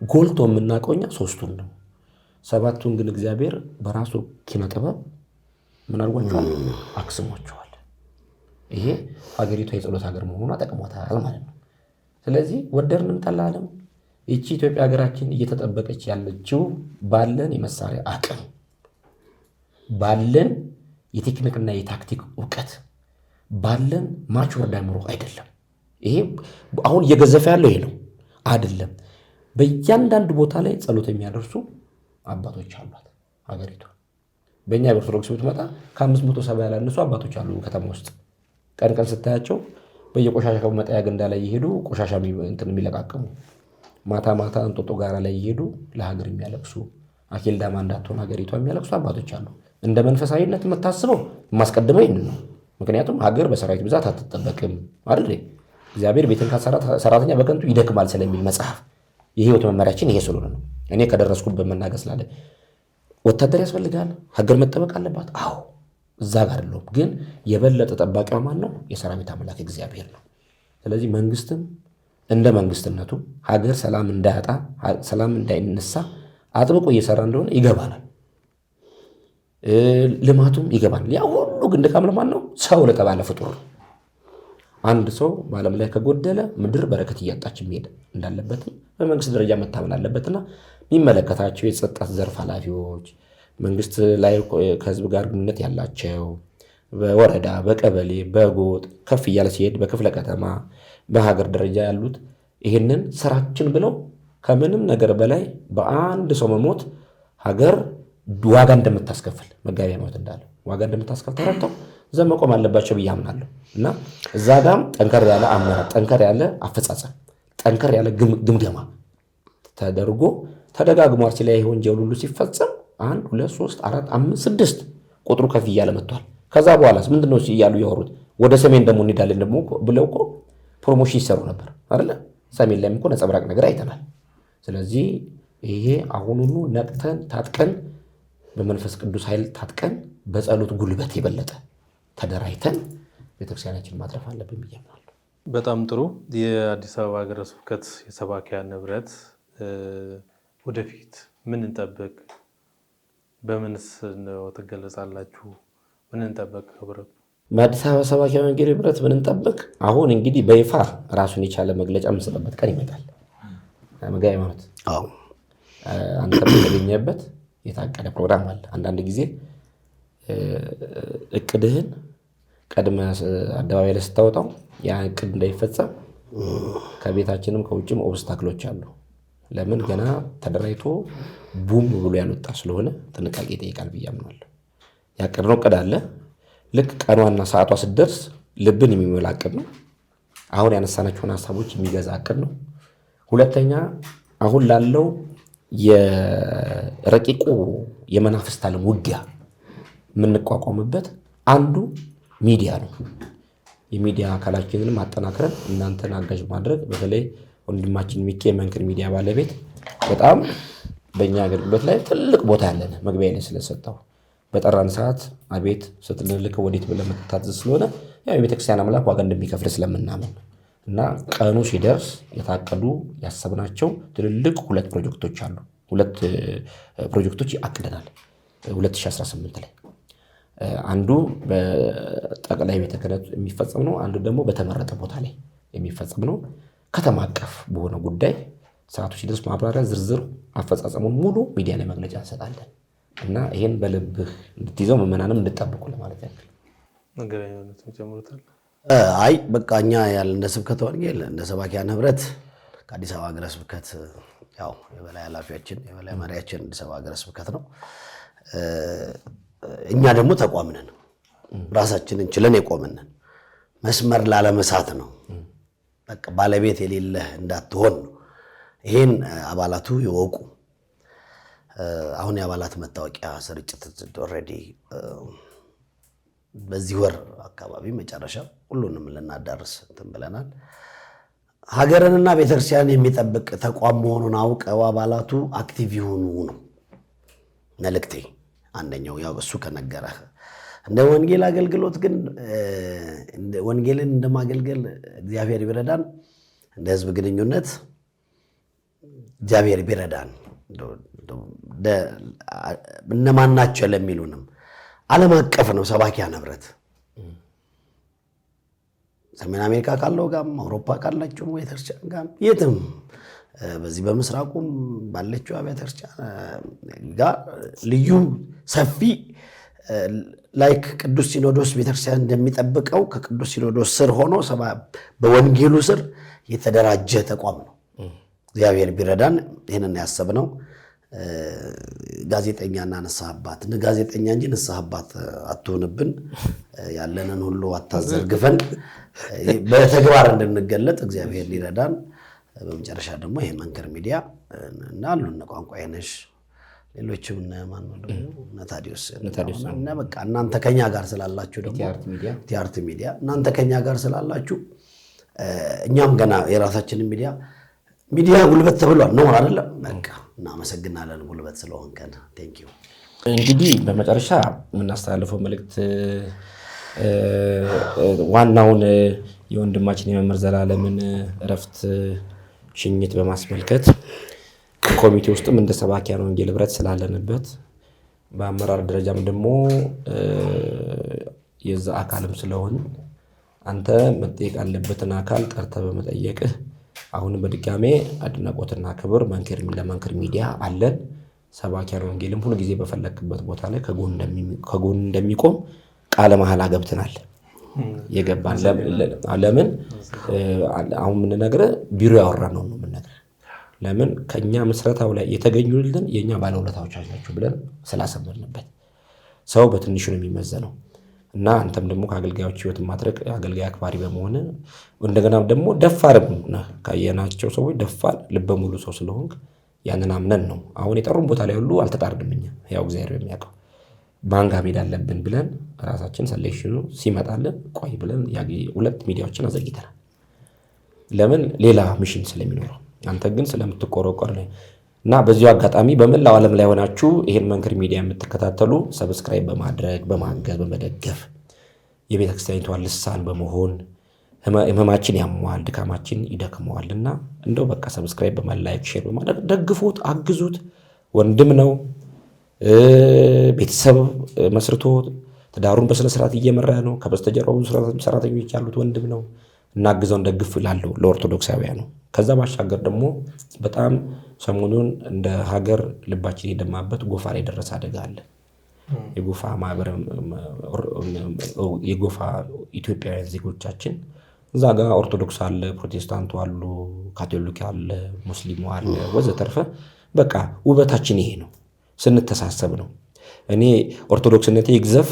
ጎልቶ የምናውቀው እኛ 3ቱን ነው። 7ቱን ግን እግዚአብሔር በራሱ ኪነ ጥበብ ምን አድርጓቸዋል? አክስሟቸዋል። ይሄ ሀገሪቷ የጸሎት ሀገር መሆኗ ጠቅሟታል ማለት ነው። ስለዚህ ወደድንም ጠላንም ይቺ ኢትዮጵያ ሀገራችን እየተጠበቀች ያለችው ባለን የመሳሪያ አቅም፣ ባለን የቴክኒክና የታክቲክ እውቀት፣ ባለን ማቹር አእምሮ አይደለም። ይሄ አሁን እየገዘፈ ያለው ይሄ ነው አይደለም። በእያንዳንዱ ቦታ ላይ ጸሎት የሚያደርሱ አባቶች አሏት ሀገሪቷ። በእኛ በኦርቶዶክስ ብትመጣ ከ570 ያላነሱ አባቶች አሉ ከተማ ውስጥ። ቀን ቀን ስታያቸው በየቆሻሻ መጣያ ገንዳ ላይ ይሄዱ ቆሻሻ የሚለቃቀሙ፣ ማታ ማታ እንጦጦ ጋራ ላይ ይሄዱ ለሀገር የሚያለቅሱ፣ አኬልዳማ እንዳትሆን ሀገሪቷ የሚያለቅሱ አባቶች አሉ። እንደ መንፈሳዊነት የምታስበው የማስቀድመው ይህን ነው። ምክንያቱም ሀገር በሰራዊት ብዛት አትጠበቅም አይደል? እግዚአብሔር ቤትን ሰራተኛ በከንቱ ይደክማል ስለሚል መጽሐፍ የህይወት መመሪያችን ይሄ ስለሆነ ነው። እኔ ከደረስኩበት መናገር ስላለ ወታደር ያስፈልጋል፣ ሀገር መጠበቅ አለባት። አዎ እዛ ጋር አይደለም፣ ግን የበለጠ ጠባቂዋ ማን ነው? የሰራዊት አምላክ እግዚአብሔር ነው። ስለዚህ መንግስትም እንደ መንግስትነቱ ሀገር ሰላም እንዳያጣ ሰላም እንዳይነሳ አጥብቆ እየሰራ እንደሆነ ይገባናል። ልማቱም ይገባናል። ያ ሁሉ ግን ድካም ለማን ነው? ሰው ለተባለ ፍጡር ነው። አንድ ሰው በዓለም ላይ ከጎደለ ምድር በረከት እያጣች የሚሄድ እንዳለበትም በመንግስት ደረጃ መታመን አለበትና የሚመለከታቸው የጸጥታ ዘርፍ ኃላፊዎች መንግስት ላይ ከህዝብ ጋር ግንኙነት ያላቸው በወረዳ በቀበሌ በጎጥ ከፍ እያለ ሲሄድ በክፍለ ከተማ በሀገር ደረጃ ያሉት ይህንን ስራችን ብለው ከምንም ነገር በላይ በአንድ ሰው መሞት ሀገር ዋጋ እንደምታስከፍል መጋቢ ሃይማኖት እንዳለው ዋጋ እንደምታስከፍል ተረድተው መቆም አለባቸው ብዬ አምናለሁ። እና እዛ ጋም ጠንከር ያለ አመራር፣ ጠንከር ያለ አፈጻጸም፣ ጠንከር ያለ ግምገማ ተደርጎ ተደጋግሟል። ሲላይ ወንጀል ሁሉ ሲፈጸም 1 2 3 4 5 6 ቁጥሩ ከፍ እያለ መጥቷል። ከዛ በኋላስ ምንድነው እያሉ ያወሩት? ወደ ሰሜን ደግሞ እንሄዳለን ደግሞ ብለው እኮ ፕሮሞሽን ይሰሩ ነበር አይደለ? ሰሜን ላይም እኮ ነጸብራቅ ነገር አይተናል። ስለዚህ ይሄ አሁኑኑ ነቅተን ታጥቀን በመንፈስ ቅዱስ ኃይል ታጥቀን በጸሎት ጉልበት የበለጠ ተደራጅተን ቤተክርስቲያናችን ማትረፍ አለብን ብዬ አምናለሁ። በጣም ጥሩ። የአዲስ አበባ ሀገረ ስብከት የሰባኪያን ንብረት ወደፊት ምን እንጠብቅ? በምንስ ነው ትገለጻላችሁ? ምን እንጠብቅ? ህብረቱ በአዲስ አበባ ሰባኪያን ወንጌል ህብረት ምን እንጠብቅ? አሁን እንግዲህ በይፋ ራሱን የቻለ መግለጫ የምንሰጥበት ቀን ይመጣል። መጋቢ ማለት አንተ በተገኘበት የታቀደ ፕሮግራም አለ። አንዳንድ ጊዜ እቅድህን ቀድመ አደባባይ ላይ ስታወጣው ያ እቅድ እንዳይፈጸም ከቤታችንም ከውጭም ኦብስታክሎች አሉ። ለምን ገና ተደራጅቶ ቡም ብሎ ያልወጣ ስለሆነ ጥንቃቄ ይጠይቃል ብዬ አምናለሁ። ያቀድነው እቅድ አለ። ልክ ቀኗና ሰዓቷ ስትደርስ ልብን የሚሞላ እቅድ ነው። አሁን ያነሳናቸውን ሀሳቦች የሚገዛ እቅድ ነው። ሁለተኛ አሁን ላለው የረቂቁ የመናፍስት ዓለም ውጊያ የምንቋቋምበት አንዱ ሚዲያ ነው። የሚዲያ አካላችንን ማጠናከር፣ እናንተን አጋዥ ማድረግ፣ በተለይ ወንድማችን ሚኬ መንክር ሚዲያ ባለቤት በጣም በእኛ አገልግሎት ላይ ትልቅ ቦታ ያለን መግቢያ ላይ ስለሰጠው በጠራን ሰዓት አቤት ስትልልከው ወዴት ብለህ መታዘዝ ስለሆነ ያው የቤተክርስቲያን አምላክ ዋጋ እንደሚከፍል ስለምናምን እና ቀኑ ሲደርስ የታቀዱ ያሰብናቸው ትልልቅ 2 ፕሮጀክቶች አሉ። 2 ፕሮጀክቶች አቅደናል 2018 ላይ። አንዱ በጠቅላይ ቤተ ክህነት የሚፈጸም ነው። አንዱ ደግሞ በተመረጠ ቦታ ላይ የሚፈጸም ነው። ከተማ አቀፍ በሆነ ጉዳይ ሰዓቱ ሲደርስ ማብራሪያ ዝርዝር አፈጻጸሙን ሙሉ ሚዲያ ላይ መግለጫ እንሰጣለን እና ይሄን በልብህ እንድትይዘው መመናንም እንድጠብቁ ለማለት ያክል ነገረኛነት ጀምሩታል። አይ በቃ እኛ ያለ እንደ ስብከተ ወንጌል እንደ ሰባኪያን ህብረት ከአዲስ አበባ ሀገረ ስብከት ያው የበላይ ኃላፊያችን የበላይ መሪያችን አዲስ አበባ ሀገረ ስብከት ነው። እኛ ደግሞ ተቋም ነን። ራሳችንን ችለን የቆምን ነን። መስመር ላለመሳት ነው። በቃ ባለቤት የሌለህ እንዳትሆን ነው። ይሄን አባላቱ ይወቁ። አሁን የአባላት መታወቂያ ስርጭት ኦልሬዲ በዚህ ወር አካባቢ መጨረሻ ሁሉንም ልናዳርስ እንትን ብለናል። ሀገርንና ቤተክርስቲያንን የሚጠብቅ ተቋም መሆኑን አውቀው አባላቱ አክቲቭ ይሁኑ ነው መልእክቴ። አንደኛው ያው እሱ ከነገረህ እንደ ወንጌል አገልግሎት ግን ወንጌልን እንደማገልገል እግዚአብሔር ቢረዳን እንደ ህዝብ ግንኙነት እግዚአብሔር ቢረዳን እነማን ናቸው ለሚሉንም ዓለም አቀፍ ነው ሰባኪያን ህብረት። ሰሜን አሜሪካ ካለው ጋር አውሮፓ ካላችሁ ቤተክርስቲያን ጋር የትም በዚህ በምስራቁም ባለችው ቤተክርስቲያን ጋር ልዩ ሰፊ ላይክ ቅዱስ ሲኖዶስ ቤተክርስቲያን እንደሚጠብቀው ከቅዱስ ሲኖዶስ ስር ሆኖ በወንጌሉ ስር የተደራጀ ተቋም ነው። እግዚአብሔር ቢረዳን ይሄንን ያሰብነው ጋዜጠኛና ንስሐ አባት ጋዜጠኛ እንጂ ንስሐ አባት አትሆንብን፣ ያለንን ሁሉ አታዘርግፈን፣ በተግባር እንድንገለጥ እግዚአብሔር ሊረዳን። በመጨረሻ ደግሞ ይሄ መንክር ሚዲያ እና አሉን ቋንቋ አይነሽ ሌሎችም ማን ነው ደግሞ ታዲዮስ እና በቃ እናንተ ከኛ ጋር ስላላችሁ ደግሞ ቲአርቲ ሚዲያ እናንተ ከኛ ጋር ስላላችሁ እኛም ገና የራሳችንን ሚዲያ ጉልበት ተብሏል ነው አይደል? በቃ እናመሰግናለን ጉልበት ስለሆንከን ቴንክ ዩ። እንግዲህ በመጨረሻ የምናስተላልፈው መልእክት ዋናውን የወንድማችን የመምህር ዘላለምን እረፍት ሽኝት በማስመልከት ኮሚቴ ውስጥም እንደ ሰባኪያን ወንጌል ህብረት ስላለንበት በአመራር ደረጃም ደግሞ የዛ አካልም ስለሆን አንተ መጠየቅ ያለበትን አካል ጠርተህ በመጠየቅህ አሁንም በድጋሜ አድናቆትና ክብር ለመንክር ሚዲያ አለን። ሰባኪያን ወንጌልም ሁሉ ጊዜ በፈለክበት ቦታ ላይ ከጎን እንደሚቆም ቃለ መሐላ ገብተናል። የገባን ለምን አሁን የምንነግርህ ቢሮ ያወራነው ነው የምንነግርህ። ለምን ከኛ መስረታው ላይ የተገኙልን የኛ ባለውለታዎች ናቸው ብለን ስላሰመርንበት። ሰው በትንሹ ነው የሚመዘነው። እና አንተም ደግሞ ከአገልጋዮች ህይወት ማድረግ አገልጋይ አክባሪ በመሆን እንደገና ደግሞ ደፋርም ነህ። ካየናቸው ሰዎች ደፋር ልበ ሙሉ ሰው ስለሆንክ ያንን አምነን ነው አሁን የጠሩን ቦታ ላይ ሁሉ አልተጣርንም። እኛ ያው እግዚአብሔር የሚያውቀው ማንጋ ሜዳ አለብን ብለን ራሳችን ሰሌክሽኑ ሲመጣልን ቆይ ብለን 2 ሚዲያዎችን አዘግይተናል። ለምን ሌላ ሚሽን ስለሚኖረው አንተ ግን ስለምትቆረቆር ነው። እና በዚሁ አጋጣሚ በመላው ዓለም ላይ ሆናችሁ ይሄን መንክር ሚዲያ የምትከታተሉ ሰብስክራይብ በማድረግ በማገዝ በመደገፍ የቤተክርስቲያኒቷን ልሳን በመሆን ህመማችን ያሟል ድካማችን ይደክመዋልና እንደው በቃ ሰብስክራይብ በማላይክ ሼር በማድረግ ደግፉት፣ አግዙት። ወንድም ነው፣ ቤተሰብ መስርቶ ትዳሩን በስነ ስርዓት እየመራ ነው። ከበስተጀርባው ሰራተኞች ያሉት ወንድም ነው። እናግዘውን ደግፍ ላለው ለኦርቶዶክሳውያን ነው። ከዛ ባሻገር ደግሞ በጣም ሰሞኑን እንደ ሀገር ልባችን የደማበት ጎፋ ላይ የደረሰ አደጋ አለ። የጎፋ ማህበር የጎፋ ኢትዮጵያውያን ዜጎቻችን እዛ ጋር ኦርቶዶክስ አለ፣ ፕሮቴስታንቱ አሉ፣ ካቶሊክ አለ፣ ሙስሊሙ አለ ወዘተርፈ በቃ ውበታችን ይሄ ነው። ስንተሳሰብ ነው። እኔ ኦርቶዶክስነቴ ይግዘፍ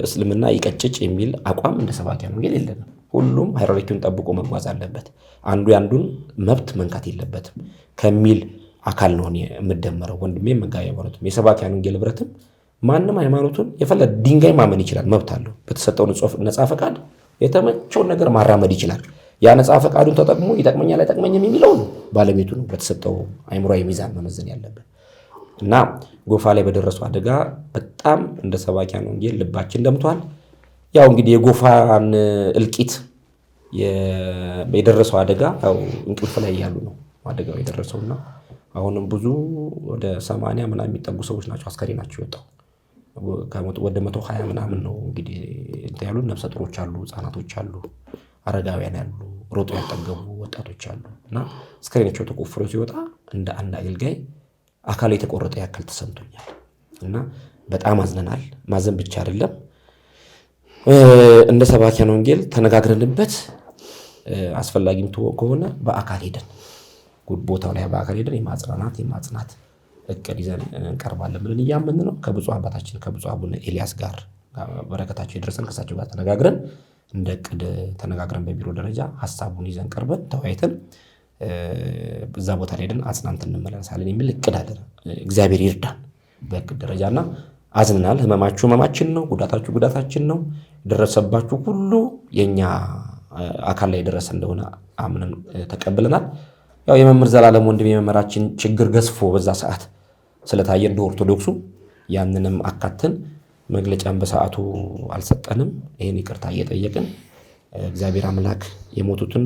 እስልምና ይቀጭጭ የሚል አቋም እንደ ሰባኪያን ወንጌል የለንም። ሁሉም ሃይራርኪውን ጠብቆ መጓዝ አለበት። አንዱ ያንዱን መብት መንካት የለበትም ከሚል አካል ነው የምደመረው። ወንድሜ መጋቢ ሃይማኖትም የሰባኪያን ወንጌል ህብረትም ማንም ሃይማኖቱን የፈለገ ድንጋይ ማመን ይችላል፣ መብት አለው። በተሰጠው ነፃ ፈቃድ የተመቸውን ነገር ማራመድ ይችላል። ያ ነፃ ፈቃዱን ተጠቅሞ ይጠቅመኛል አይጠቅመኝም የሚለው ባለቤቱ ነው በተሰጠው አይምሮአዊ ሚዛን መመዘን ያለበት። እና ጎፋ ላይ በደረሰው አደጋ በጣም እንደ ሰባኪያን ወንጌል ልባችን ደምቷል። ያው እንግዲህ የጎፋን እልቂት የደረሰው አደጋ ያው እንቅልፍ ላይ ያሉ ነው አደጋው የደረሰውና አሁንም ብዙ ወደ 80 ምናምን የሚጠጉ ሰዎች ናቸው አስከሬናቸው የወጣው። ወደ 120 ምናምን ነው እንግዲህ ያሉ ነፍሰ ጡሮች አሉ፣ ህፃናቶች አሉ፣ አረጋውያን አሉ፣ ሮጦ ያልጠገቡ ወጣቶች አሉ። እና አስከሬናቸው ተቆፍሮ ሲወጣ እንደ አንድ አገልጋይ አካል የተቆረጠ ያክል ተሰምቶኛል። እና በጣም አዝነናል። ማዘን ብቻ አይደለም እንደ ሰባኪያን ወንጌል ተነጋግረንበት አስፈላጊም ከሆነ በአካል ሄደን ቦታው ላይ በአካል ሄደን የማጽናት እቅድ ይዘን እንቀርባለን ብለን እያመን ነው። ከብፁዕ አባታችን ከብፁዕ አቡነ ኤልያስ ጋር በረከታቸው ይድረሰን ከሳቸው ጋር ተነጋግረን እንደ እቅድ ተነጋግረን በቢሮ ደረጃ ሐሳቡን ይዘን ቀርበን ተወያይተን በዛ ቦታ ላይ ሄደን አጽናንተን እንመለሳለን የሚል እቅድ አለን። እግዚአብሔር ይርዳን። በእቅድ ደረጃና አዝነናል። ህመማችሁ ህመማችን ነው፣ ጉዳታችሁ ጉዳታችን ነው። ደረሰባችሁ ሁሉ የኛ አካል ላይ ደረሰ እንደሆነ አምነን ተቀብለናል። ያው የመምህር ዘላለም ወንድም የመምህራችን ችግር ገዝፎ በዛ ሰዓት ስለታየ እንደ ኦርቶዶክሱ ያንንም አካተን መግለጫን በሰዓቱ አልሰጠንም። ይሄን ይቅርታ እየጠየቅን እግዚአብሔር አምላክ የሞቱትን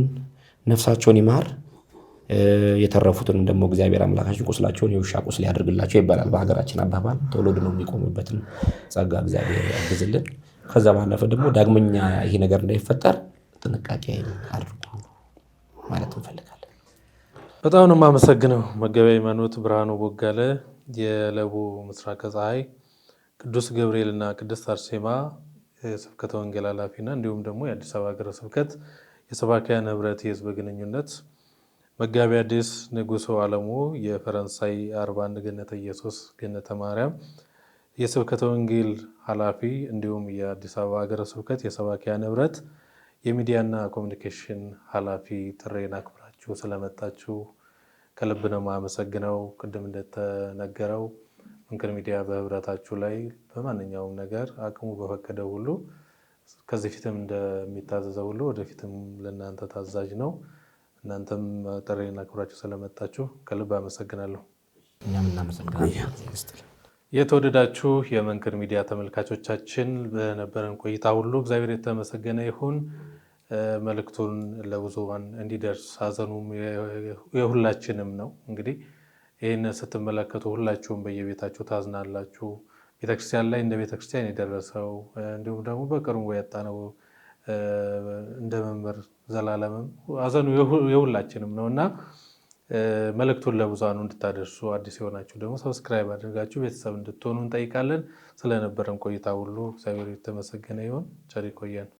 ነፍሳቸውን ይማር፣ የተረፉትን ደግሞ እግዚአብሔር አምላካችን ቁስላቸውን የውሻ ቁስል ያድርግላቸው ይባላል በሀገራችን አባባል። ቶሎ ድነው የሚቆሙበትን ጸጋ እግዚአብሔር ያግዝልን። ከዛ ባለፈ ደግሞ ዳግመኛ ይሄ ነገር እንዳይፈጠር ጥንቃቄ አድርጉ ማለት እንፈልጋለን። በጣም ነው የማመሰግነው መጋቢ ሃይማኖት ብርሃኑ ቦጋለ የለቡ ምስራቅ ፀሐይ ቅዱስ ገብርኤልና ቅድስት አርሴማ የስብከተ ወንጌል ኃላፊና እንዲሁም ደግሞ የአዲስ አበባ ሀገረ ስብከት የሰባኪያን ህብረት የህዝብ ግንኙነት መጋቢ አዲስ ንጉሶ አለሙ የፈረንሳይ 41 ገነተ ኢየሱስ ገነተ ማርያም የስብከተ ወንጌል ኃላፊ እንዲሁም የአዲስ አበባ ሀገረ ስብከት የሰባኪያን ህብረት የሚዲያና ኮሙኒኬሽን ኃላፊ ጥሬን አክብራችሁ ስለመጣችሁ ከልብ ነው የማመሰግነው። ቅድም እንደተነገረው መንክር ሚዲያ በህብረታችሁ ላይ በማንኛውም ነገር አቅሙ በፈቀደው ሁሉ ከዚህ ፊትም እንደሚታዘዘው ሁሉ ወደፊትም ለእናንተ ታዛዥ ነው። እናንተም ጥሬን አክብራችሁ ስለመጣችሁ ከልብ አመሰግናለሁ። እኛም እናመሰግናለን። የተወደዳችሁ የመንክር ሚዲያ ተመልካቾቻችን በነበረን ቆይታ ሁሉ እግዚአብሔር የተመሰገነ ይሁን። መልእክቱን ለብዙሃን እንዲደርስ ሀዘኑም የሁላችንም ነው። እንግዲህ ይህን ስትመለከቱ ሁላችሁም በየቤታችሁ ታዝናላችሁ። ቤተክርስቲያን ላይ እንደ ቤተክርስቲያን የደረሰው እንዲሁም ደግሞ በቅርቡ ያጣነው እንደ መምህር ዘላለምም ሀዘኑ የሁላችንም ነውና መልእክቱን ለብዙሃኑ እንድታደርሱ አዲስ የሆናችሁ ደግሞ ሰብስክራይብ አድርጋችሁ ቤተሰብ እንድትሆኑ እንጠይቃለን። ስለነበረን ቆይታ ሁሉ እግዚአብሔር የተመሰገነ ይሁን። ቸር ይቆየን።